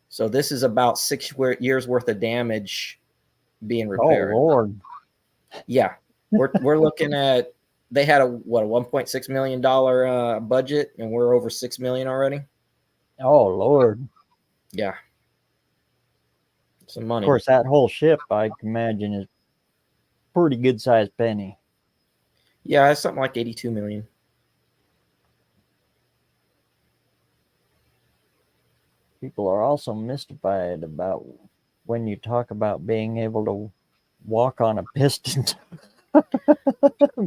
So this is about 6 years worth of damage being repaired. Oh Lord. Yeah. We're looking at, they had a $1.6 million budget, and we're over 6 million already. Oh Lord. Yeah. Some money. Of course, that whole ship, I can imagine, is pretty good sized penny. Yeah, it's something like 82 million. People are also mystified about when you talk about being able to walk on a piston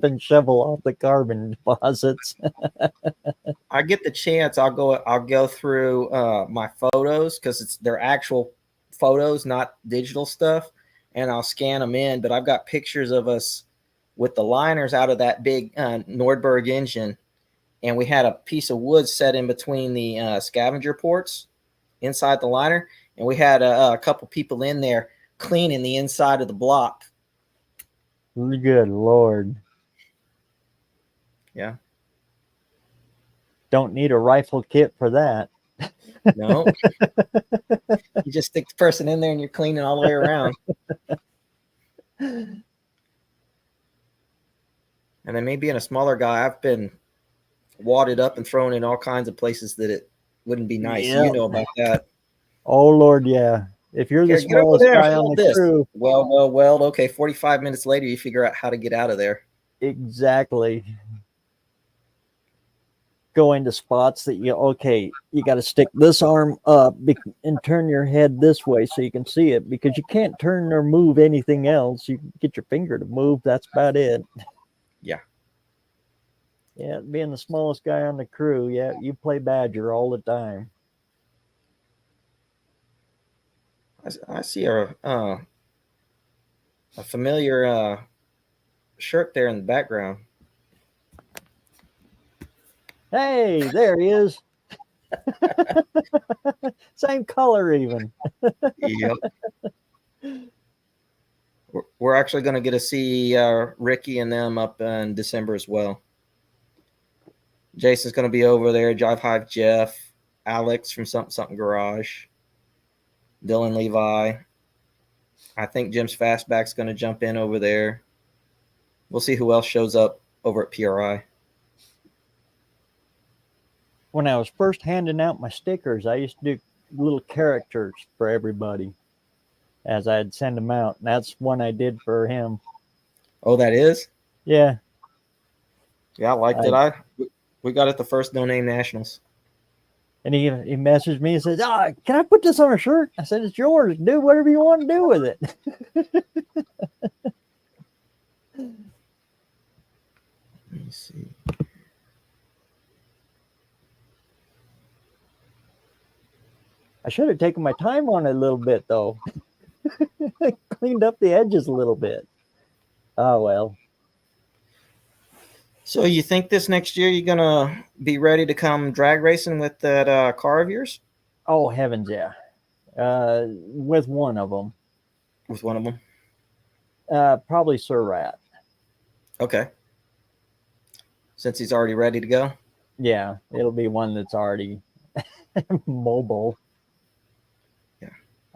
and shovel off the carbon deposits. I get the chance, I'll go through my photos, because they're actual photos, not digital stuff, and I'll scan them in. But I've got pictures of us with the liners out of that big Nordberg engine, and we had a piece of wood set in between the scavenger ports inside the liner, and we had a couple people in there cleaning the inside of the block. Good Lord. Yeah. Don't need a rifle kit for that. No. You just stick the person in there and you're cleaning all the way around. And then me being a smaller guy, I've been wadded up and thrown in all kinds of places that it wouldn't be nice. Yep. You know about that. Oh Lord, yeah. If you're the Here, get over smallest there and guy on hold the this. crew, Well, okay, 45 minutes later, you figure out how to get out of there. exactly. Go into spots that you got to stick this arm up and turn your head this way so you can see it, because you can't turn or move anything else. You can get your finger to move. That's about it. Yeah. Yeah, being the smallest guy on the crew, yeah, you play Badger all the time. I see a familiar shirt there in the background. Hey, there he is. Same color even. Yep. We're actually going to get to see Ricky and them up in December as well. Jason's going to be over there. Jive Hive Jeff, Alex from Something Garage, Dylan Levi. I think Jim's Fastback's going to jump in over there. We'll see who else shows up over at PRI. When I was first handing out my stickers, I used to do little characters for everybody as I'd send them out. And that's one I did for him. Oh, that is? Yeah. Yeah, I liked it. We got it the first No Name Nationals. And he messaged me and says, can I put this on a shirt? I said, it's yours. Do whatever you want to do with it. Let me see. I should have taken my time on it a little bit, though. Cleaned up the edges a little bit. Oh, well. So you think this next year you're going to be ready to come drag racing with that car of yours? Oh, heavens, yeah. With one of them. With one of them? Probably Sir Rat. Okay. Since he's already ready to go? Yeah, it'll be one that's already mobile. Yeah.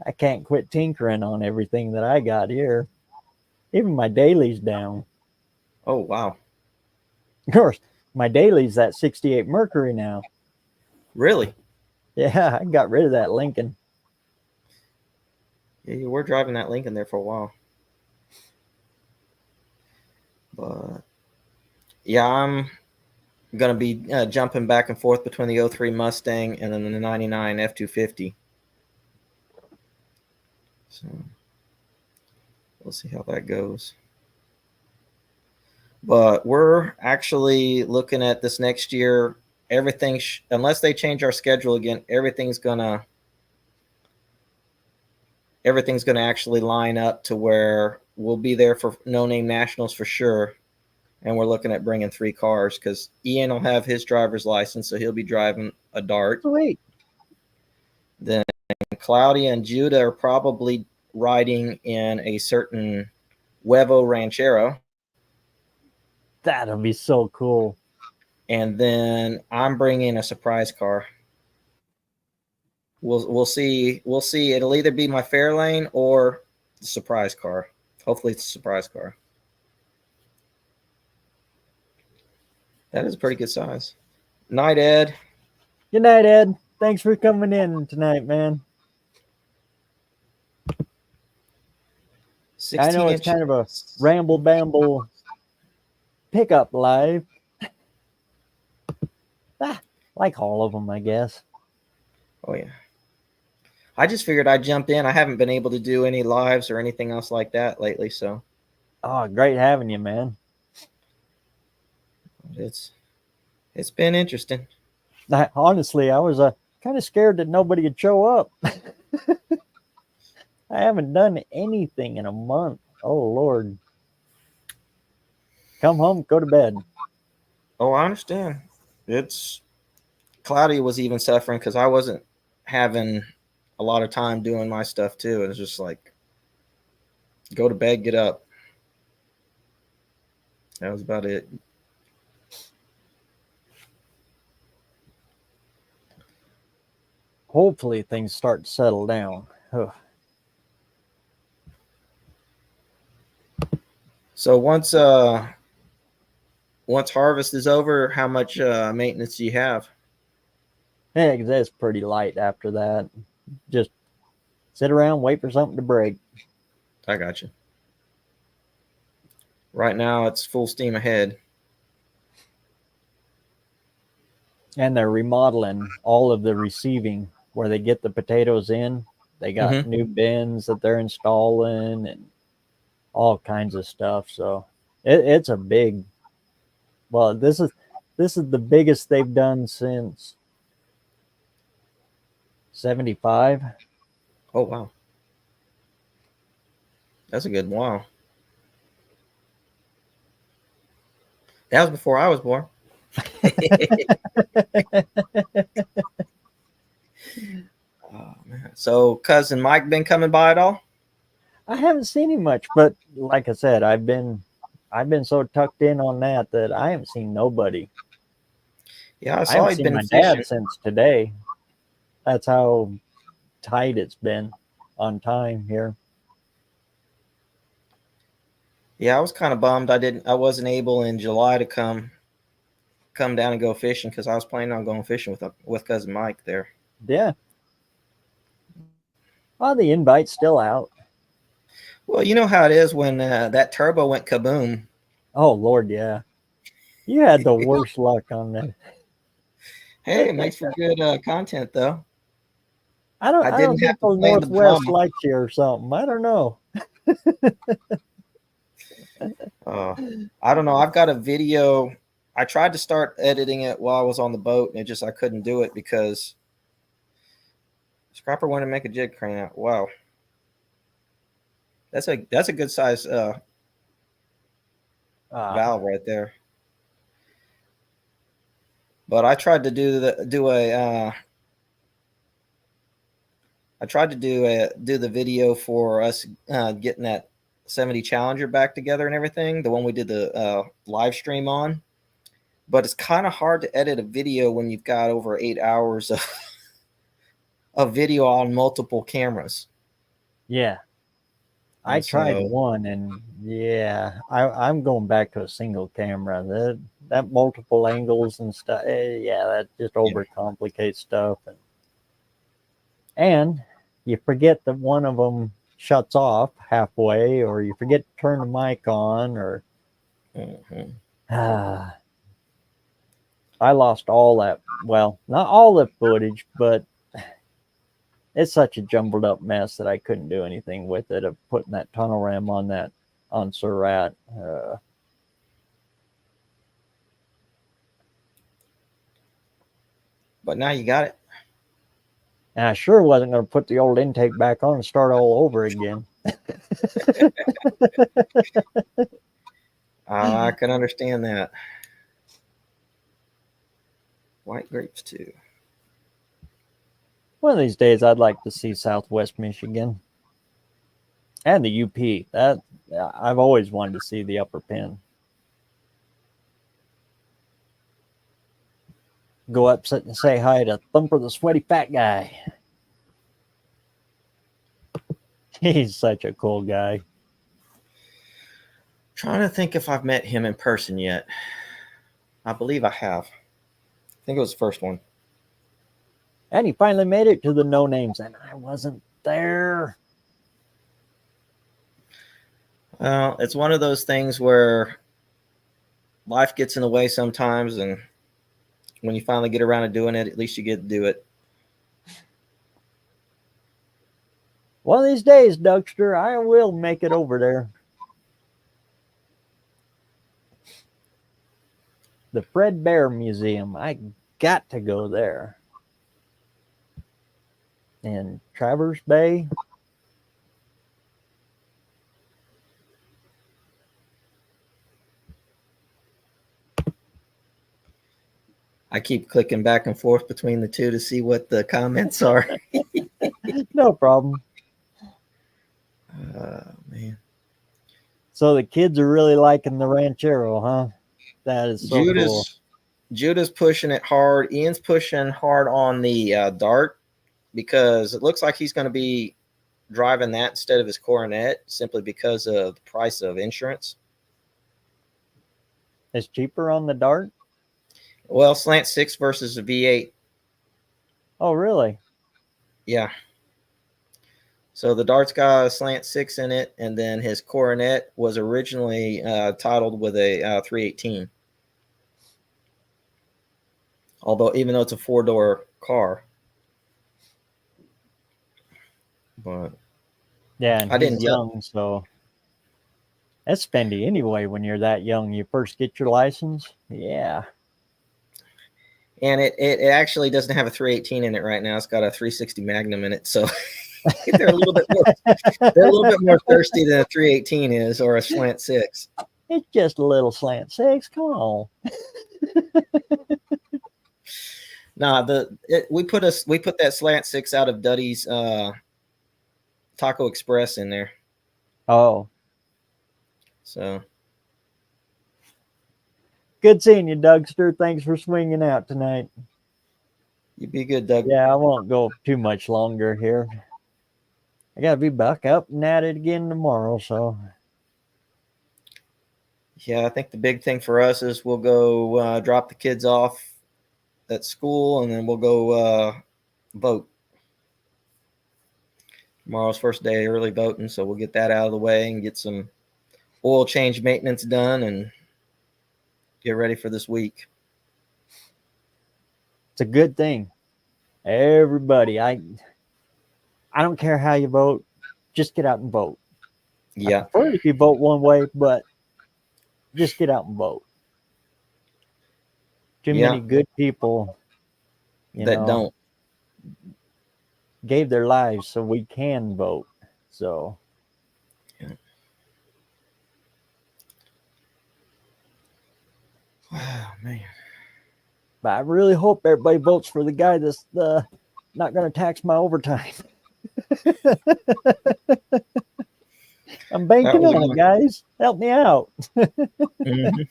I can't quit tinkering on everything that I got here. Even my daily's down. Oh, wow. Of course, my daily's that 68 Mercury now. Really? Yeah, I got rid of that Lincoln. Yeah, you were driving that Lincoln there for a while. But yeah, I'm going to be jumping back and forth between the 03 Mustang and then the 99 F250. So we'll see how that goes. But we're actually looking at this next year. Everything, unless they change our schedule again, everything's gonna actually line up to where we'll be there for No Name Nationals for sure. And we're looking at bringing 3 cars because Ian will have his driver's license, so he'll be driving a Dart. Sweet. Then Claudia and Judah are probably riding in a certain Huevo Ranchero. That'll be so cool. And then I'm bringing a surprise car. We'll see. We'll see. It'll either be my Fairlane or the surprise car. Hopefully it's a surprise car. That is a pretty good size. Night, Ed. Good night, Ed. Thanks for coming in tonight, man. I know it's kind of a ramble bamble pickup live. Like all of them, I guess. Oh, yeah. I just figured I'd jump in. I haven't been able to do any lives or anything else like that lately, so. Oh, great having you, man. It's been interesting. Honestly, I was kind of scared that nobody would show up. I haven't done anything in a month. Oh, Lord. Come home, go to bed. Oh, I understand. Claudia was even suffering because I wasn't having a lot of time doing my stuff too. It was just like, go to bed, get up. That was about it. Hopefully things start to settle down. Ugh. So once harvest is over, how much maintenance do you have? Yeah, because that's pretty light after that. Just sit around, wait for something to break. I got you. Right now, it's full steam ahead. And they're remodeling all of the receiving where they get the potatoes in. They got new bins that they're installing and all kinds of stuff. So it's a big. Well, this is the biggest they've done since 75. Oh, wow. That's a good wow. That was before I was born. Oh, man. So cousin Mike been coming by at all? I haven't seen him much, but like I said, I've been so tucked in on that I haven't seen nobody. Yeah, I haven't he'd seen been my fishing. dad since today. That's how tight it's been on time here. Yeah, I was kind of bummed I wasn't able in July to come down and go fishing because I was planning on going fishing with cousin Mike there. Yeah. Well, the invite's still out. Well, you know how it is when that turbo went kaboom. Oh, Lord, yeah. You had the worst luck on that. Hey, it makes for good content, though. I don't think the Northwest likes you or something. I don't know. I don't know. I've got a video. I tried to start editing it while I was on the boat, and I couldn't do it because Scrapper wanted to make a jig crane out. Wow. That's a good size valve right there. But I tried to do the video for us getting that 70 Challenger back together and everything, the one we did the live stream on. But it's kind of hard to edit a video when you've got over 8 hours of video on multiple cameras. Yeah. I tried one, and yeah, I'm going back to a single camera. That multiple angles and stuff, yeah, that just overcomplicates stuff. And you forget that one of them shuts off halfway, or you forget to turn the mic on, or I lost all that. Well, not all the footage, but it's such a jumbled up mess that I couldn't do anything with it of putting that tunnel ram on Surratt. But now you got it. And I sure wasn't going to put the old intake back on and start all over again. I can understand that. White grapes too. One of these days, I'd like to see Southwest Michigan and the UP. That I've always wanted to see the Upper Penn. Go up and say hi to Thumper the Sweaty Fat Guy. He's such a cool guy. Trying to think if I've met him in person yet. I believe I have. I think it was the first one. And he finally made it to the No Names, and I wasn't there. Well, it's one of those things where life gets in the way sometimes, and when you finally get around to doing it, at least you get to do it. One of these days, Dougster, I will make it over there. The Fred Bear Museum. I got to go there. In Traverse Bay. I keep clicking back and forth between the two to see what the comments are. No problem. Man. So the kids are really liking the Ranchero, huh? That is so cool. Judah's pushing it hard. Ian's pushing hard on the Dart because it looks like he's going to be driving that instead of his Coronet simply because of the price of insurance. It's cheaper on the Dart? Well, slant 6 versus a V8. Oh, really? Yeah. So the Dart's got a slant 6 in it, and then his Coronet was originally titled with a 318. Although, even though it's a 4-door car. But yeah, and he's young, so that's spendy anyway when you're that young. You first get your license. Yeah. And it actually doesn't have a 318 in it right now. It's got a 360 Magnum in it. So they're a little bit more thirsty than a 318 is, or a slant 6. It's just a little slant 6. Come on. Nah, we put that slant 6 out of Duddy's Taco Express in there. Oh. So good seeing you, Dougster. Thanks for swinging out tonight. You be good, Doug. Yeah, I won't go too much longer here. I got to be back up and at it again tomorrow, so. Yeah, I think the big thing for us is we'll go drop the kids off at school, and then we'll go vote. Tomorrow's first day early voting, so we'll get that out of the way and get some oil change maintenance done and get ready for this week. It's a good thing. Everybody, I don't care how you vote, just get out and vote. Yeah. I prefer it if you vote one way, but just get out and vote. Too many good people that don't gave their lives so we can vote. So yeah. Oh, man. But I really hope everybody votes for the guy that's not going to tax my overtime. I'm banking on it, guys. Help me out. Mm-hmm.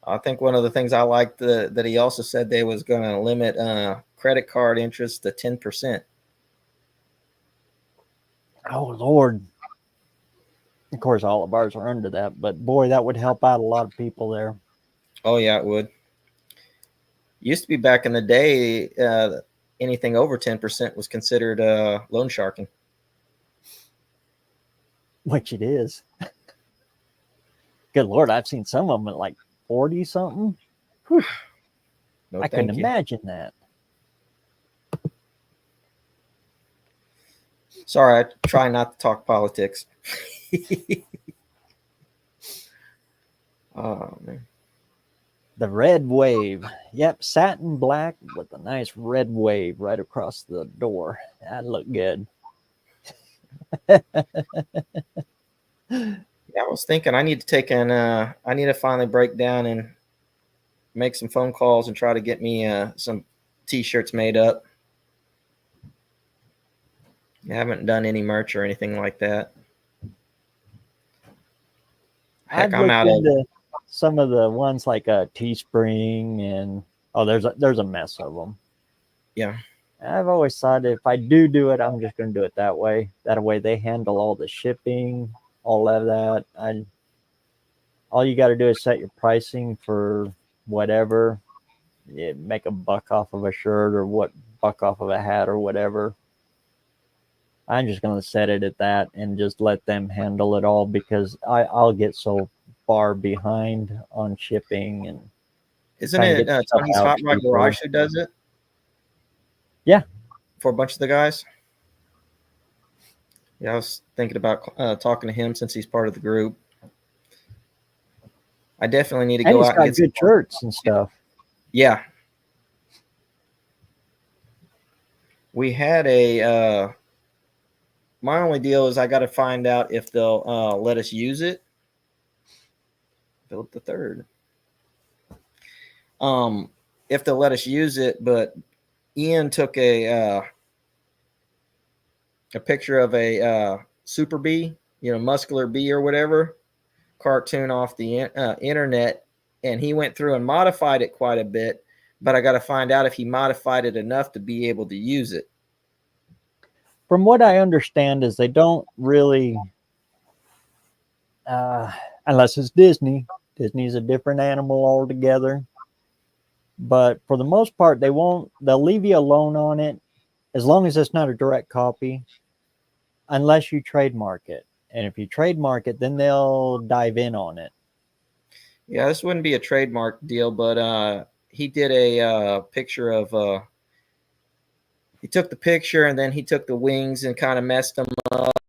I think one of the things I liked that he also said they was going to limit credit card interest to 10%. Oh, Lord. Of course, all of ours are under that, but boy, that would help out a lot of people there. Oh, yeah, it would. Used to be back in the day, anything over 10% was considered loan sharking. Which it is. Good Lord, I've seen some of them at like 40 something. No, I couldn't imagine that. Sorry, I try not to talk politics. Oh man. The red wave. Yep, satin black with a nice red wave right across the door. That looked good. Yeah, I was thinking I need to take I need to finally break down and make some phone calls and try to get me some t-shirts made up. I haven't done any merch or anything like that. Heck, I've I'm looked out of into some of the ones like a Teespring and there's a mess of them. yeah. I've always thought if I do it, I'm just going to do it that way. That way they handle all the shipping, all of that. All you got to do is set your pricing for whatever. You make a buck off of a shirt or buck off of a hat or whatever. I'm just going to set it at that and just let them handle it all because I'll get so far behind on shipping and Isn't trying to it get stuff Tony's out Hot to Rod people. Garage who does it? Yeah. For a bunch of the guys? Yeah, I was thinking about talking to him since he's part of the group. I definitely need to And go he's out and got get good shirts and stuff. Yeah. We had my only deal is I got to find out if they'll let us use it. Philip the Third. If they'll let us use it, but Ian took a picture of a super bee, muscular bee or whatever, cartoon off the internet, and he went through and modified it quite a bit. But I got to find out if he modified it enough to be able to use it. From what I understand is they don't really, unless it's Disney. Disney's a different animal altogether. But for the most part, they'll leave you alone on it as long as it's not a direct copy, unless you trademark it. And if you trademark it, then they'll dive in on it. Yeah, this wouldn't be a trademark deal, but he did a picture of he took the picture and then he took the wings and kind of messed them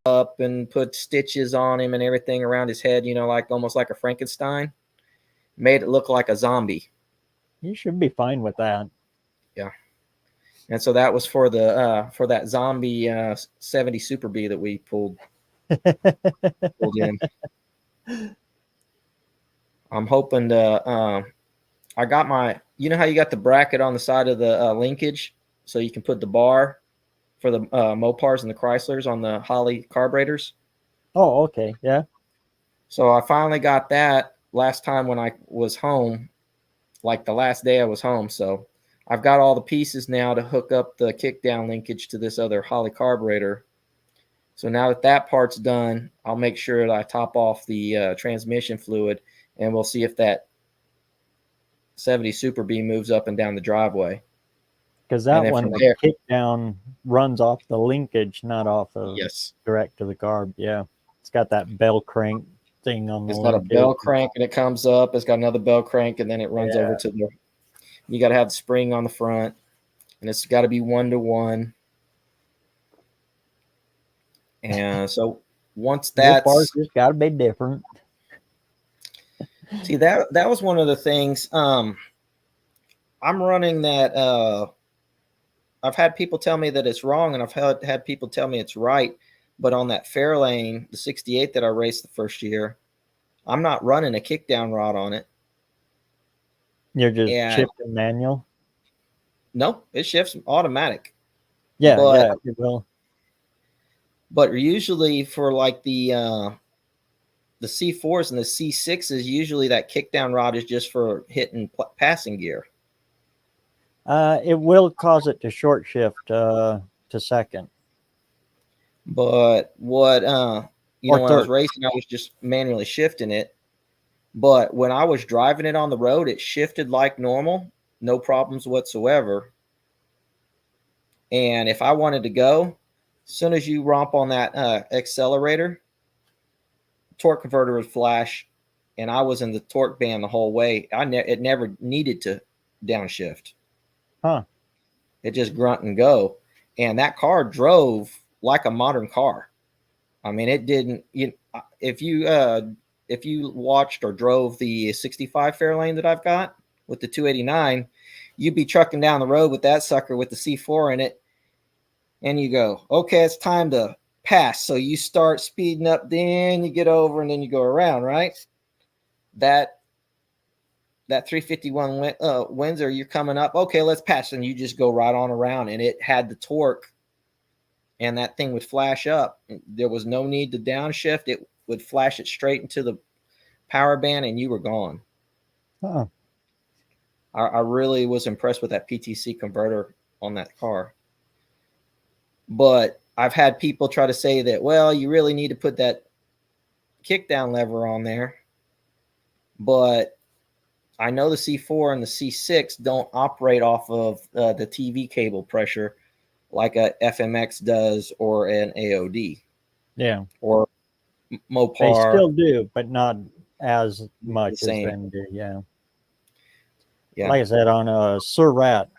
up and put stitches on him and everything around his head, like almost like a Frankenstein. Made it look like a zombie. You should be fine with that. Yeah. And so that was for for that zombie 70 Super Bee that we pulled in. I'm hoping to I got my, how you got the bracket on the side of the linkage so you can put the bar for the Mopars and the Chryslers on the Holly carburetors. Oh, okay. Yeah. So I finally got that last time when I was home, like the last day I was home. So I've got all the pieces now to hook up the kickdown linkage to this other Holly carburetor. So now that that part's done, I'll make sure that I top off the transmission fluid, and we'll see if that 70 Super Bee moves up and down the driveway. Because that one, the kickdown runs off the linkage, not off of direct to the carb. Yeah. It's got that bell crank thing on the It's got a bell crank and it comes up. It's got another bell crank and then it runs over to the, you got to have the spring on the front, and it's got to be 1-to-1. And so once that's just got to be different. See, that was one of the things. I'm running that. I've had people tell me that it's wrong, and I've had people tell me it's right. But on that Fairlane, the 68 that I raced the first year, I'm not running a kickdown rod on it. You're just shifting manual? No, it shifts automatic. Yeah, it will. But usually for like the C4s and the C6s, usually that kickdown rod is just for hitting passing gear. It will cause it to short shift to second. But what when I was racing, I was just manually shifting it. But when I was driving it on the road, it shifted like normal, no problems whatsoever. And if I wanted to go, as soon as you romp on that accelerator, torque converter would flash, and I was in the torque band the whole way. It never needed to downshift. Huh. It just grunt and go. And that car drove like a modern car. I mean, it didn't. If you watched or drove the 65 Fairlane that I've got with the 289, you'd be trucking down the road with that sucker with the C4 in it, and you go, okay, it's time to pass. So you start speeding up, then you get over, and then you go around, right? That 351 Windsor, you're coming up, okay, let's pass, and you just go right on around, and it had the torque, and that thing would flash up. There was no need to downshift. It would flash it straight into the power band, and you were gone. Huh. I really was impressed with that PTC converter on that car. But I've had people try to say that, well, you really need to put that kickdown lever on there. But I know the C4 and the C6 don't operate off of the TV cable pressure like a FMX does or an AOD. Yeah. Or Mopar. They still do, but not as much as same. them do. Yeah. Yeah. Like I said, on a Surratt,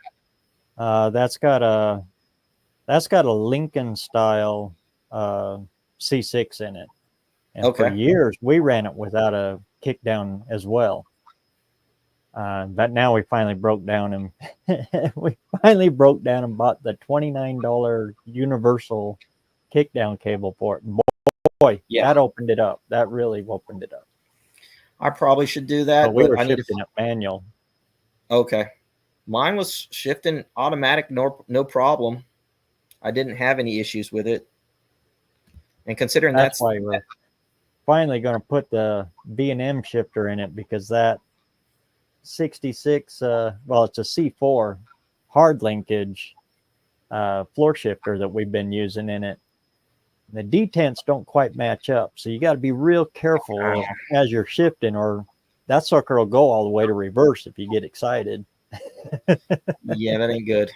that's got a Lincoln style C6 in it, and for years we ran it without a kickdown as well. But now we finally broke down and bought the $29 universal kickdown cable for it. And boy, that opened it up. That really opened it up. I probably should do that. But we were shifting it manual. Okay. Mine was shifting automatic, no problem. I didn't have any issues with it. And considering that's why we're finally going to put the B&M shifter in it, because that 66, well, it's a C4 hard linkage floor shifter that we've been using in it. The detents don't quite match up, so you got to be real careful as you're shifting, or that sucker will go all the way to reverse if you get excited. Yeah, that ain't good.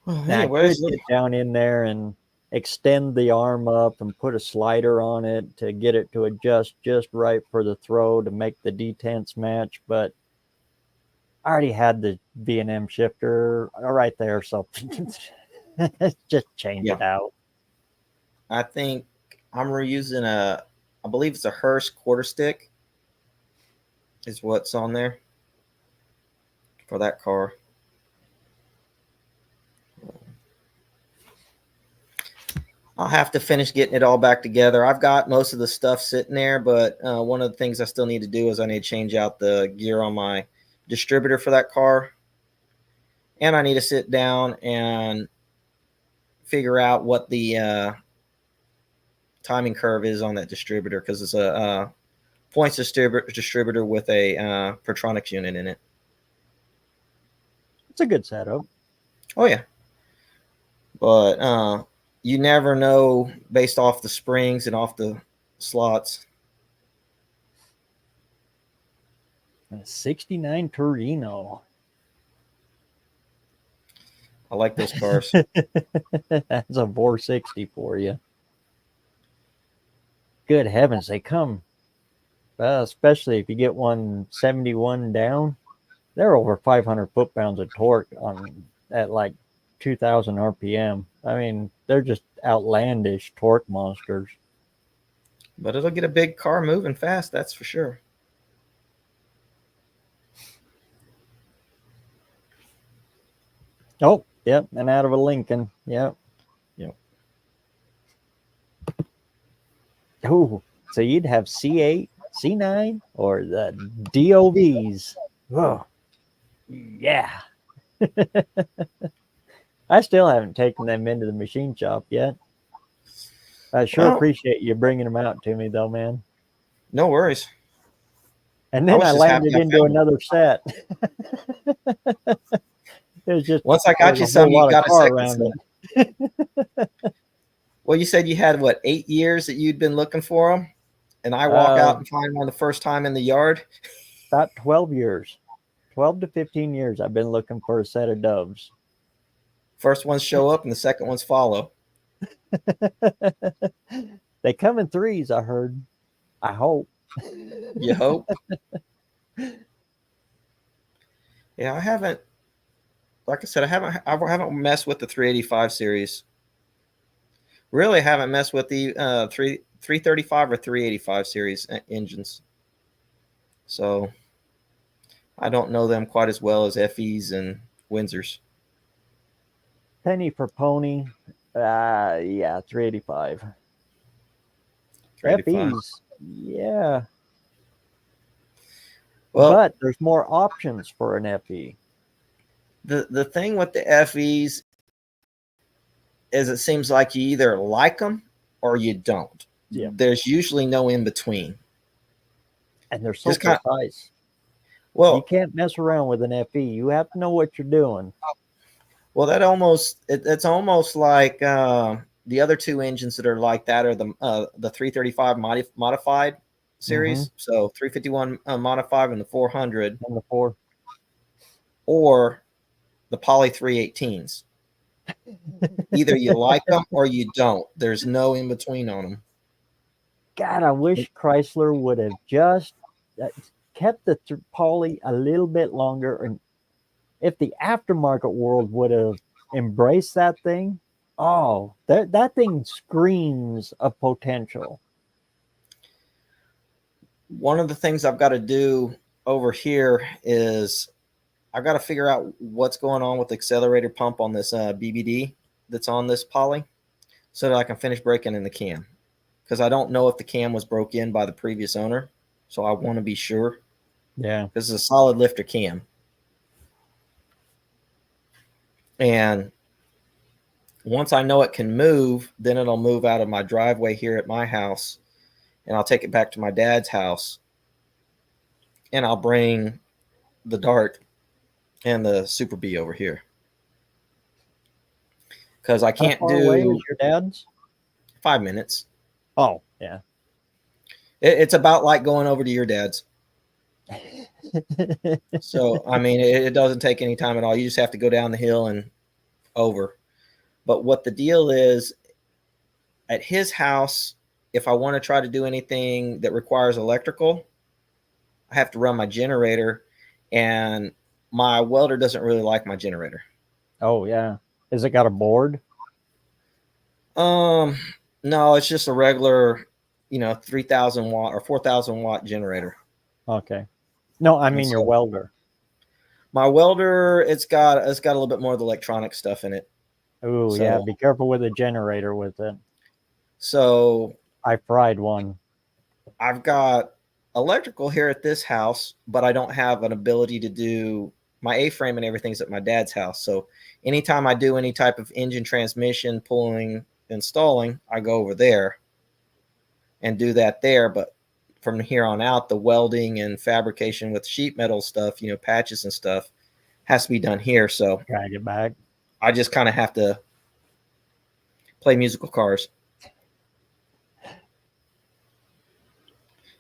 Now, I could get down in there and extend the arm up and put a slider on it to get it to adjust just right for the throw to make the detents match, but I already had the B&M shifter right there, so just change it out. I think I'm reusing I believe it's a Hurst quarter stick is what's on there for that car. I'll have to finish getting it all back together. I've got most of the stuff sitting there, but one of the things I still need to do is I need to change out the gear on my distributor for that car. And I need to sit down and figure out what the timing curve is on that distributor, because it's a points distributor with a Pertronics unit in it. It's a good setup. Oh, yeah. But you never know based off the springs and off the slots. A 69 Torino. I like those cars. That's a 460 for you. Good heavens, they come. Especially if you get 171 down, they're over 500 foot-pounds of torque at like 2,000 RPM. I mean, they're just outlandish torque monsters. But it'll get a big car moving fast, that's for sure. Oh, yep, and out of a Lincoln. Yep. Yep. Oh, so you'd have C8, C9, or the DOVs. Oh, yeah. I still haven't taken them into the machine shop yet. I sure appreciate you bringing them out to me, though, man. No worries. And then I landed into another set. It was just once I got you some, you got a second set. Well, you said you had, what, 8 years that you'd been looking for them? And I walk out and find one the first time in the yard? About 12 years. 12 to 15 years I've been looking for a set of Doves. First ones show up and the second ones follow. They come in threes, I heard. I hope. You hope? Yeah, I haven't like I said, I haven't messed with the 385 series. Really haven't messed with the 335 or 385 series engines. So I don't know them quite as well as FEs and Windsors. Penny for pony. Yeah, 385. 385. FEs, yeah. Well, But there's more options for an FE. the thing with the FEs is it seems like you either like them or you don't. Yeah. There's usually no in between. And they're so Just kind precise. You well, can't mess around with an FE. You have to know what you're doing. well, that it's almost like the other two engines that are like that are the 335 modified series, so 351 modified and the 400, And the 4. or the Poly 318s. Either you like them or you don't. There's no in between on them. God, I wish Chrysler would have just kept the Poly a little bit longer. And if the aftermarket world would have embraced that thing, oh, that thing screams of potential. One of the things I've got to do over here is I've got to figure out what's going on with the accelerator pump on this BBD that's on this Poly so that I can finish breaking in the cam. Because I don't know if the cam was broke in by the previous owner. So I want to be sure. Yeah. This is a solid lifter cam. And once I know it can move, then it'll move out of my driveway here at my house. And I'll take it back to my dad's house. And I'll bring the Dart and the Super B over here. Because I can't How far away is your dad's? 5 minutes. Oh, yeah. It's about like going over to your dad's. So, I mean, it doesn't take any time at all. You just have to go down the hill and over. But what the deal is, at his house, if I want to try to do anything that requires electrical, I have to run my generator, and my welder doesn't really like my generator. Oh, yeah. Has it got a board? No, it's just a regular, 3,000 watt or 4,000 watt generator. Okay. No, I mean your welder. My welder, it's got a little bit more of the electronic stuff in it. Oh, yeah. Be careful with the generator with it. So I fried one. I've got electrical here at this house, but I don't have an ability to do my A-frame and everything's at my dad's house. So anytime I do any type of engine transmission, pulling, installing, I go over there and do that there. But from here on out, the welding and fabrication with sheet metal stuff, patches and stuff has to be done here. So drag it back. I just kind of have to play musical cars.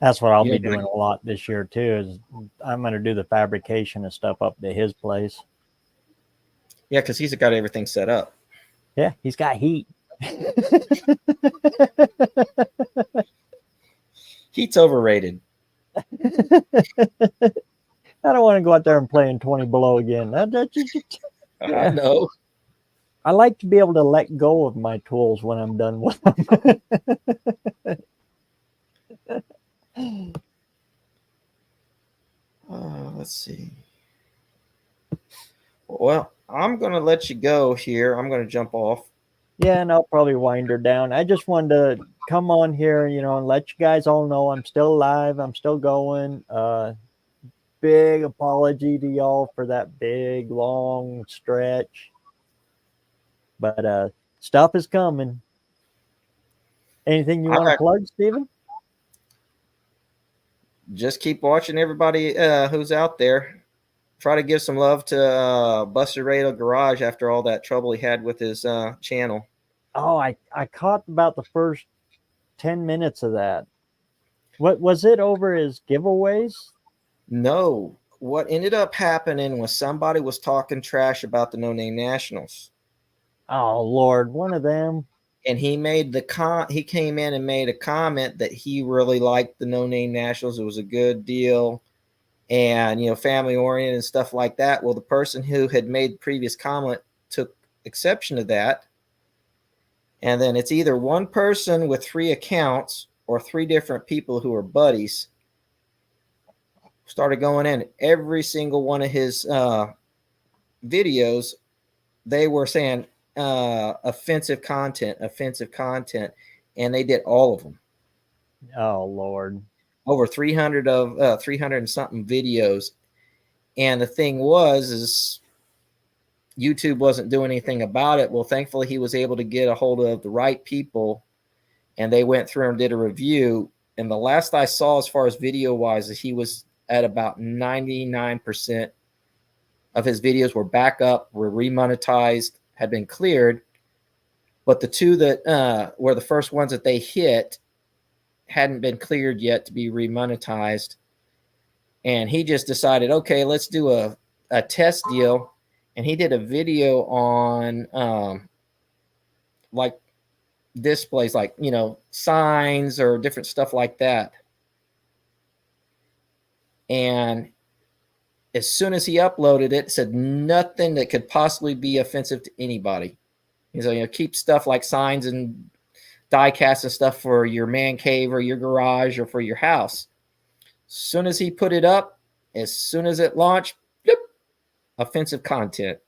That's what I'll be doing a lot this year too. Is I'm going to do the fabrication and stuff up to his place. Yeah, because he's got everything set up. Yeah, he's got heat. Heat's overrated. I don't want to go out there and play in 20 below again. I know. I like to be able to let go of my tools when I'm done with them. Let's see. Well, I'm going to let you go here. I'm going to jump off. Yeah, and I'll probably wind her down. I just wanted to come on here, and let you guys all know I'm still alive. I'm still going. Big apology to y'all for that big, long stretch. But stuff is coming. Anything you want to plug, Steven? Just keep watching everybody who's out there. Try to give some love to BareRose Garage after all that trouble he had with his channel. Oh, I caught about the first 10 minutes of that. What was it over his giveaways? No. What ended up happening was somebody was talking trash about the No Name Nationals. Oh Lord, one of them. And he made he came in and made a comment that he really liked the No Name Nationals. It was a good deal. and family oriented and stuff like that. Well, the person who had made the previous comment took exception to that, and then it's either one person with 3 accounts or 3 different people who are buddies started going in every single one of his videos. They were saying offensive content, and they did all of them. Oh Lord. Over 300 and something videos. And the thing is YouTube wasn't doing anything about it. Well, thankfully he was able to get a hold of the right people, and they went through and did a review. And the last I saw, as far as video wise, is he was at about 99% of his videos were back up, were remonetized, had been cleared. But the 2 that were the first ones that they hit hadn't been cleared yet to be remonetized. And he just decided, okay, let's do a test deal. And he did a video on like displays, like, signs or different stuff like that. And as soon as he uploaded it, it said nothing that could possibly be offensive to anybody. So, keep stuff like signs and die cast and stuff for your man cave or your garage or for your house. As soon as he put it up, as soon as it launched, bloop, offensive content.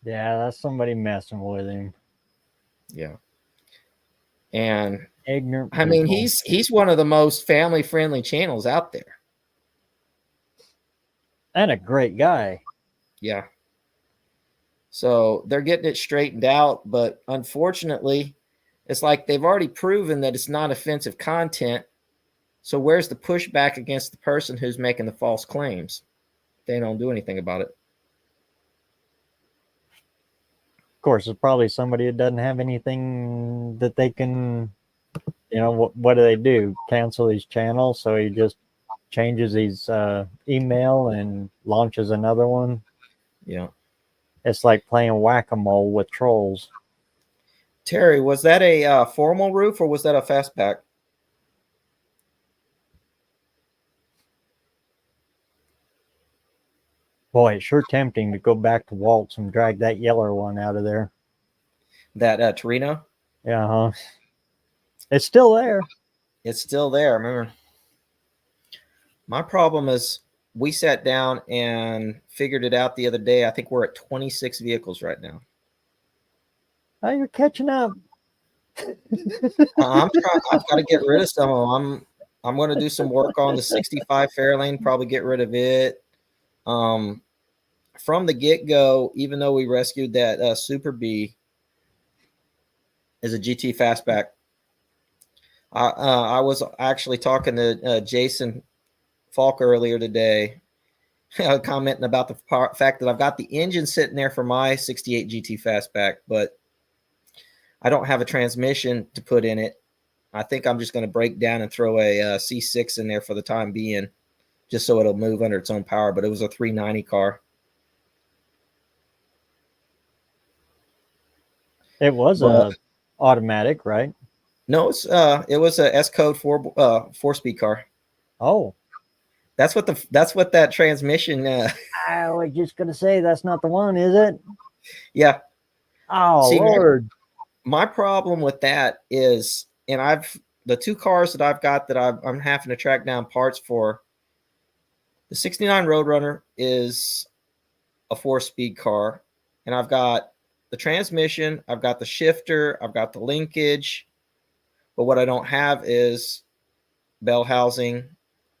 Yeah, that's somebody messing with him. Yeah. And Ignorant I mean, people. he's one of the most family friendly channels out there. And a great guy. Yeah. So they're getting it straightened out, but unfortunately, it's like they've already proven that it's not offensive content. So where's the pushback against the person who's making the false claims? They don't do anything about it. Of course, it's probably somebody that doesn't have anything that they can, what do they do? Cancel his channel, so he just changes his email and launches another one. Yeah. It's like playing whack-a-mole with trolls. Terry, was that a formal roof or was that a fastback? Boy, it's sure tempting to go back to Waltz and drag that yellow one out of there. That Torino? Yeah, huh? It's still there. It's still there. Remember, my problem is we sat down and figured it out the other day. I think we're at 26 vehicles right now. Oh, you're catching up. I'm trying. I've got to get rid of some of them. I'm going to do some work on the 65 Fairlane. Probably get rid of it. From the get-go, even though we rescued that Super B as a GT fastback, I was actually talking to Jason Falk earlier today, commenting about the fact that I've got the engine sitting there for my 68 GT fastback, but I don't have a transmission to put in it. I think I'm just going to break down and throw a C6 in there for the time being, just so it'll move under its own power. But it was a 390 car. It was a automatic, right? No, it was a S code 4-speed car. Oh, that's what that transmission. I was just gonna say that's not the one, is it? Yeah. Oh, see, Lord. My problem with that is, and the 2 cars that I've got that I'm having to track down parts for. The 69 Roadrunner is a 4-speed car, and I've got the transmission, I've got the shifter, I've got the linkage, but what I don't have is bell housing,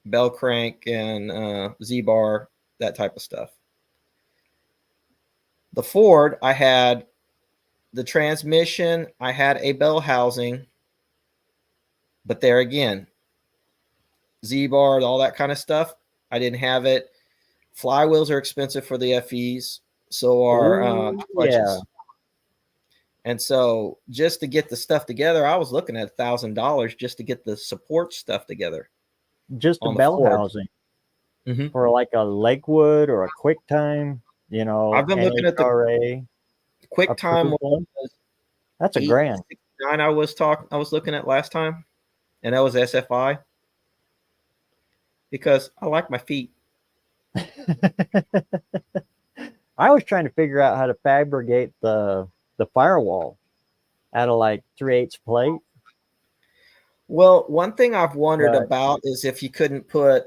bell crank, and Z-bar, that type of stuff. The Ford, I had the transmission, I had a bell housing, but there again, Z-bar, all that kind of stuff, I didn't have it. Flywheels are expensive for the FEs, so are clutches. Yeah. And so just to get the stuff together, I was looking at $1,000 just to get the support stuff together. Just a bell housing for like a Lakewood or a QuickTime, I've been looking at the QuickTime. That's $1,000. I was looking at last time, and that was SFI. because I like my feet. I was trying to figure out how to fabricate the firewall out of like 3/8 plate. Well, one thing I've wondered But about is if you couldn't put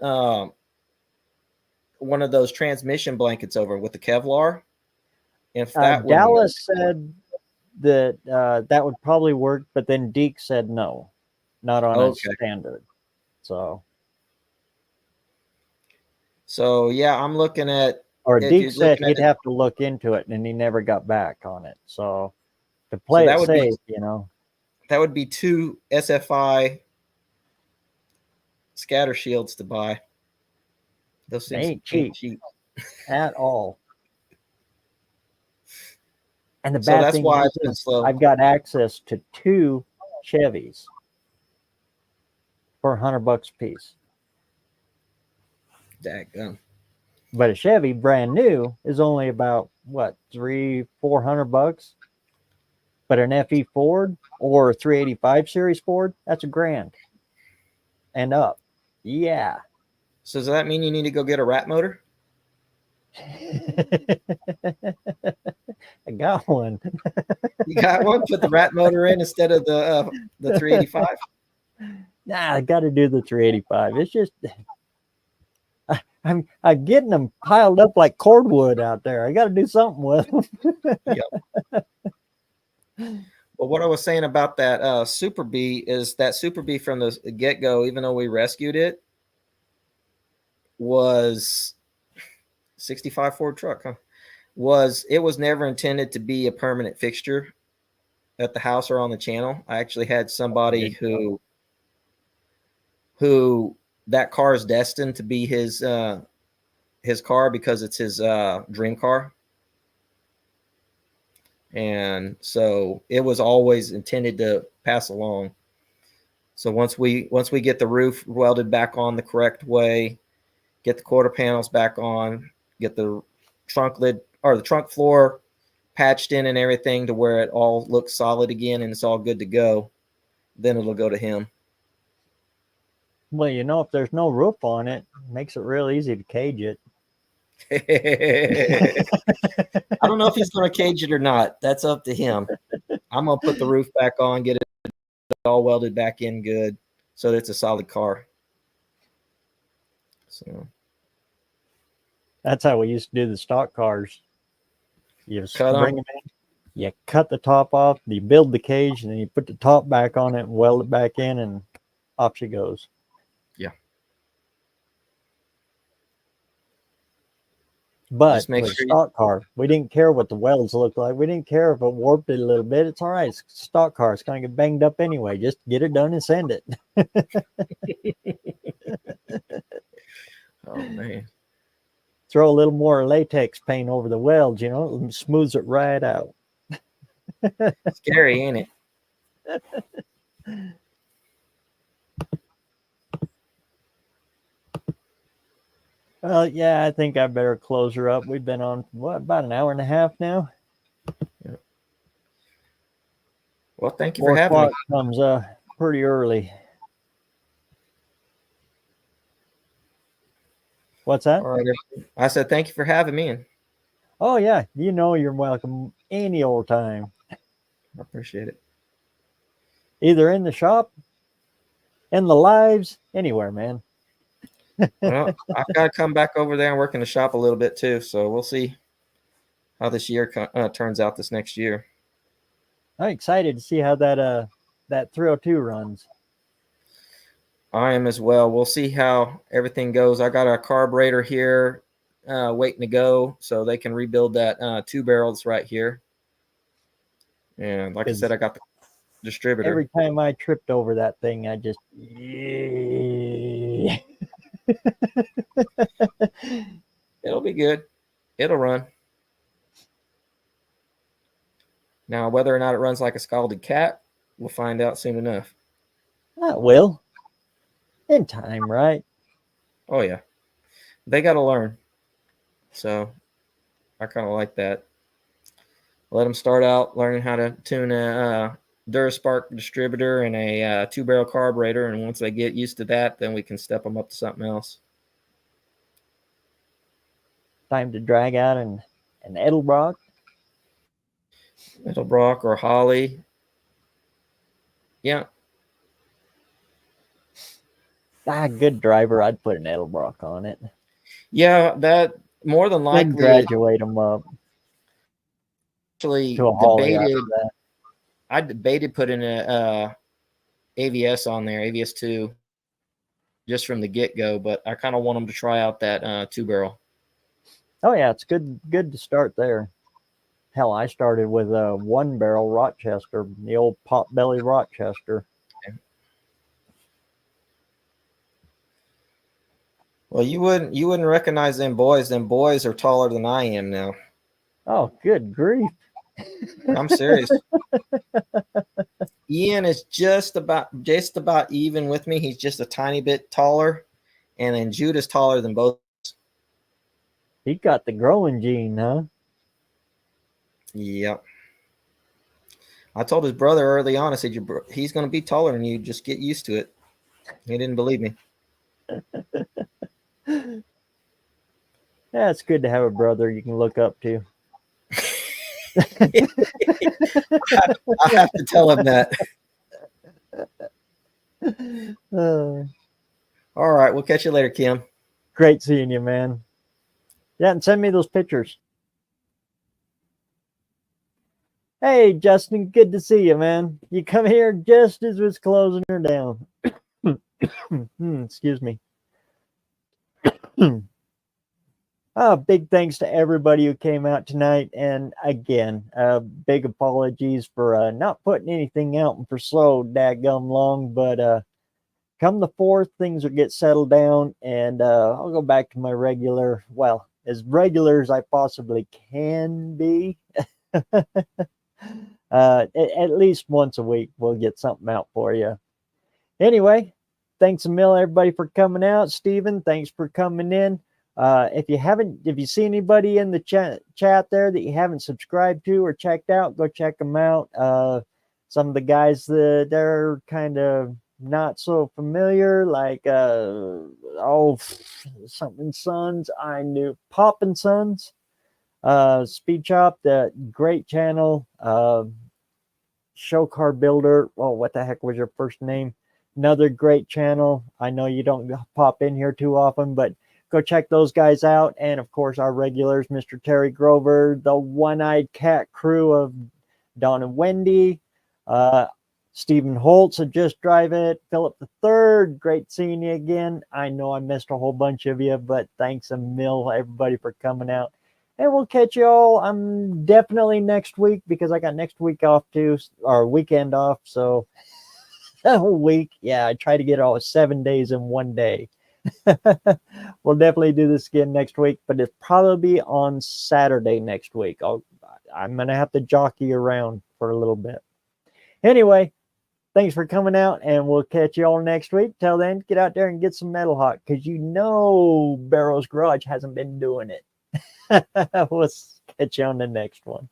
one of those transmission blankets over with the Kevlar. If that would work. Dallas said that that would probably work, but then Deke said no, not on a Okay. standard. So yeah, I'm looking at. or If Deke you're said looking at he'd it, have to look into it, and he never got back on it. So to so play that it would be safe, you know, that would be 2 SFI scatter shields to buy. Those they things ain't cheap at all. And the So bad that's thing why it's been is slow. I've got access to 2 Chevys for $100 a piece. Daggum. But a Chevy brand new is only about what, $300-400. But an FE Ford or a 385 series Ford, that's $1,000 and up. Yeah. So does that mean you need to go get a rat motor? I got one. You got one? Put the rat motor in instead of the 385? Nah, I got to do the 385. It's just I'm getting them piled up like cordwood out there. I got to do something with them. Yep. Well, what I was saying about that Super B is that Super B from the get-go, even though we rescued it, was 65 Ford truck, huh? It was never intended to be a permanent fixture at the house or on the channel. I actually had somebody who that car is destined to be his car because it's his dream car. And so it was always intended to pass along. So once we get the roof welded back on the correct way, get the quarter panels back on, get the trunk lid or the trunk floor patched in and everything to where it all looks solid again and it's all good to go, then it'll go to him. Well, you know, if there's no roof on it, it makes it real easy to cage it. I don't know if he's going to cage it or not. That's up to him. I'm going to put the roof back on, get it all welded back in good so that it's a solid car. So that's how we used to do the stock cars. You just cut bring them in, you cut the top off, you build the cage, and then you put the top back on it and weld it back in, and off she goes. Yeah. But with a stock car, we didn't care what the welds looked like. We didn't care if it warped it a little bit. It's all right. It's a stock car. It's going to get banged up anyway. Just get it done and send it. Oh, man. Throw a little more latex paint over the welds, you know, it smooths it right out. Scary, ain't it? Well, yeah, I think I better close her up. We've been on, about an hour and a half now? Yeah. Well, thank you for having me. Comes pretty early. What's that? All right. I said thank you for having me. Oh, yeah. You know you're welcome any old time. I appreciate it. Either in the shop, in the lives, anywhere, man. Well, I've got to come back over there and work in the shop a little bit too. So we'll see how this year turns out this next year. I'm excited to see how that 302 runs. I am as well. We'll see how everything goes. I got a carburetor here waiting to go so they can rebuild that 2 barrels right here. And like I said, I got the distributor. Every time I tripped over that thing, I just, yeah. It'll be good. It'll run. Now, whether or not it runs like a scalded cat, we'll find out soon enough. It will. In time, right? Oh, yeah. They got to learn. So I kind of like that. Let them start out learning how to tune a Duraspark distributor and a 2-barrel carburetor. And once they get used to that, then we can step them up to something else. Time to drag out an Edelbrock. Middlebrock or Holly. Yeah. Good driver. I'd put an Edelbrock on it. Yeah, that more than Then likely graduate them up actually to a Holly after debated. that. I debated putting a AVS on there, AVS 2, just from the get go. But I kind of want them to try out that 2-barrel. Oh yeah, it's good to start there. Hell, I started with a 1-barrel Rochester, the old pot belly Rochester. Well, you wouldn't recognize them boys. Them boys are taller than I am now. Oh, good grief. I'm serious. Ian is just about even with me. He's just a tiny bit taller, and then Judah's taller than both. He got the growing gene, huh? Yep. I told his brother early on. I said, he's going to be taller than you. Just get used to it. He didn't believe me. Yeah, it's good to have a brother you can look up to. I have to tell him that. All right. We'll catch you later, Kim. Great seeing you, man. Yeah, and send me those pictures. Hey, Justin, good to see you, man. You come here just as was closing her down. Excuse me. Big thanks to everybody who came out tonight. And again, big apologies for not putting anything out for so daggum long. But come the 4th, things will get settled down. And I'll go back to my regular, well, as regular as I possibly can be. At least once a week, we'll get something out for you. Anyway, thanks a mil, everybody, for coming out. Steven, thanks for coming in. If you see anybody in the chat there that you haven't subscribed to or checked out, go check them out. Some of the guys that they're kind of not so familiar, like something Sons. I knew Poppin' Sons, Speed Shop, the great channel. Show Car Builder. Oh, what the heck was your first name? Another great channel. I know you don't pop in here too often, but go check those guys out. And of course, our regulars, Mr. Terry Grover, the One-Eyed Cat crew of Don and Wendy, Stephen Holtz of Just Drive It, Philip III, great seeing you again. I know I missed a whole bunch of you, but thanks a mil, everybody, for coming out. And we'll catch you all. I'm definitely next week because I got next week off too, or weekend off. So a whole week. Yeah, I try to get all 7 days in one day. We'll definitely do this again next week, but it's probably on Saturday next week. I'm going to have to jockey around for a little bit. Anyway, thanks for coming out, and we'll catch you all next week. Till then, get out there and get some metal hot because you know BareRose Garage hasn't been doing it. We'll catch you on the next one.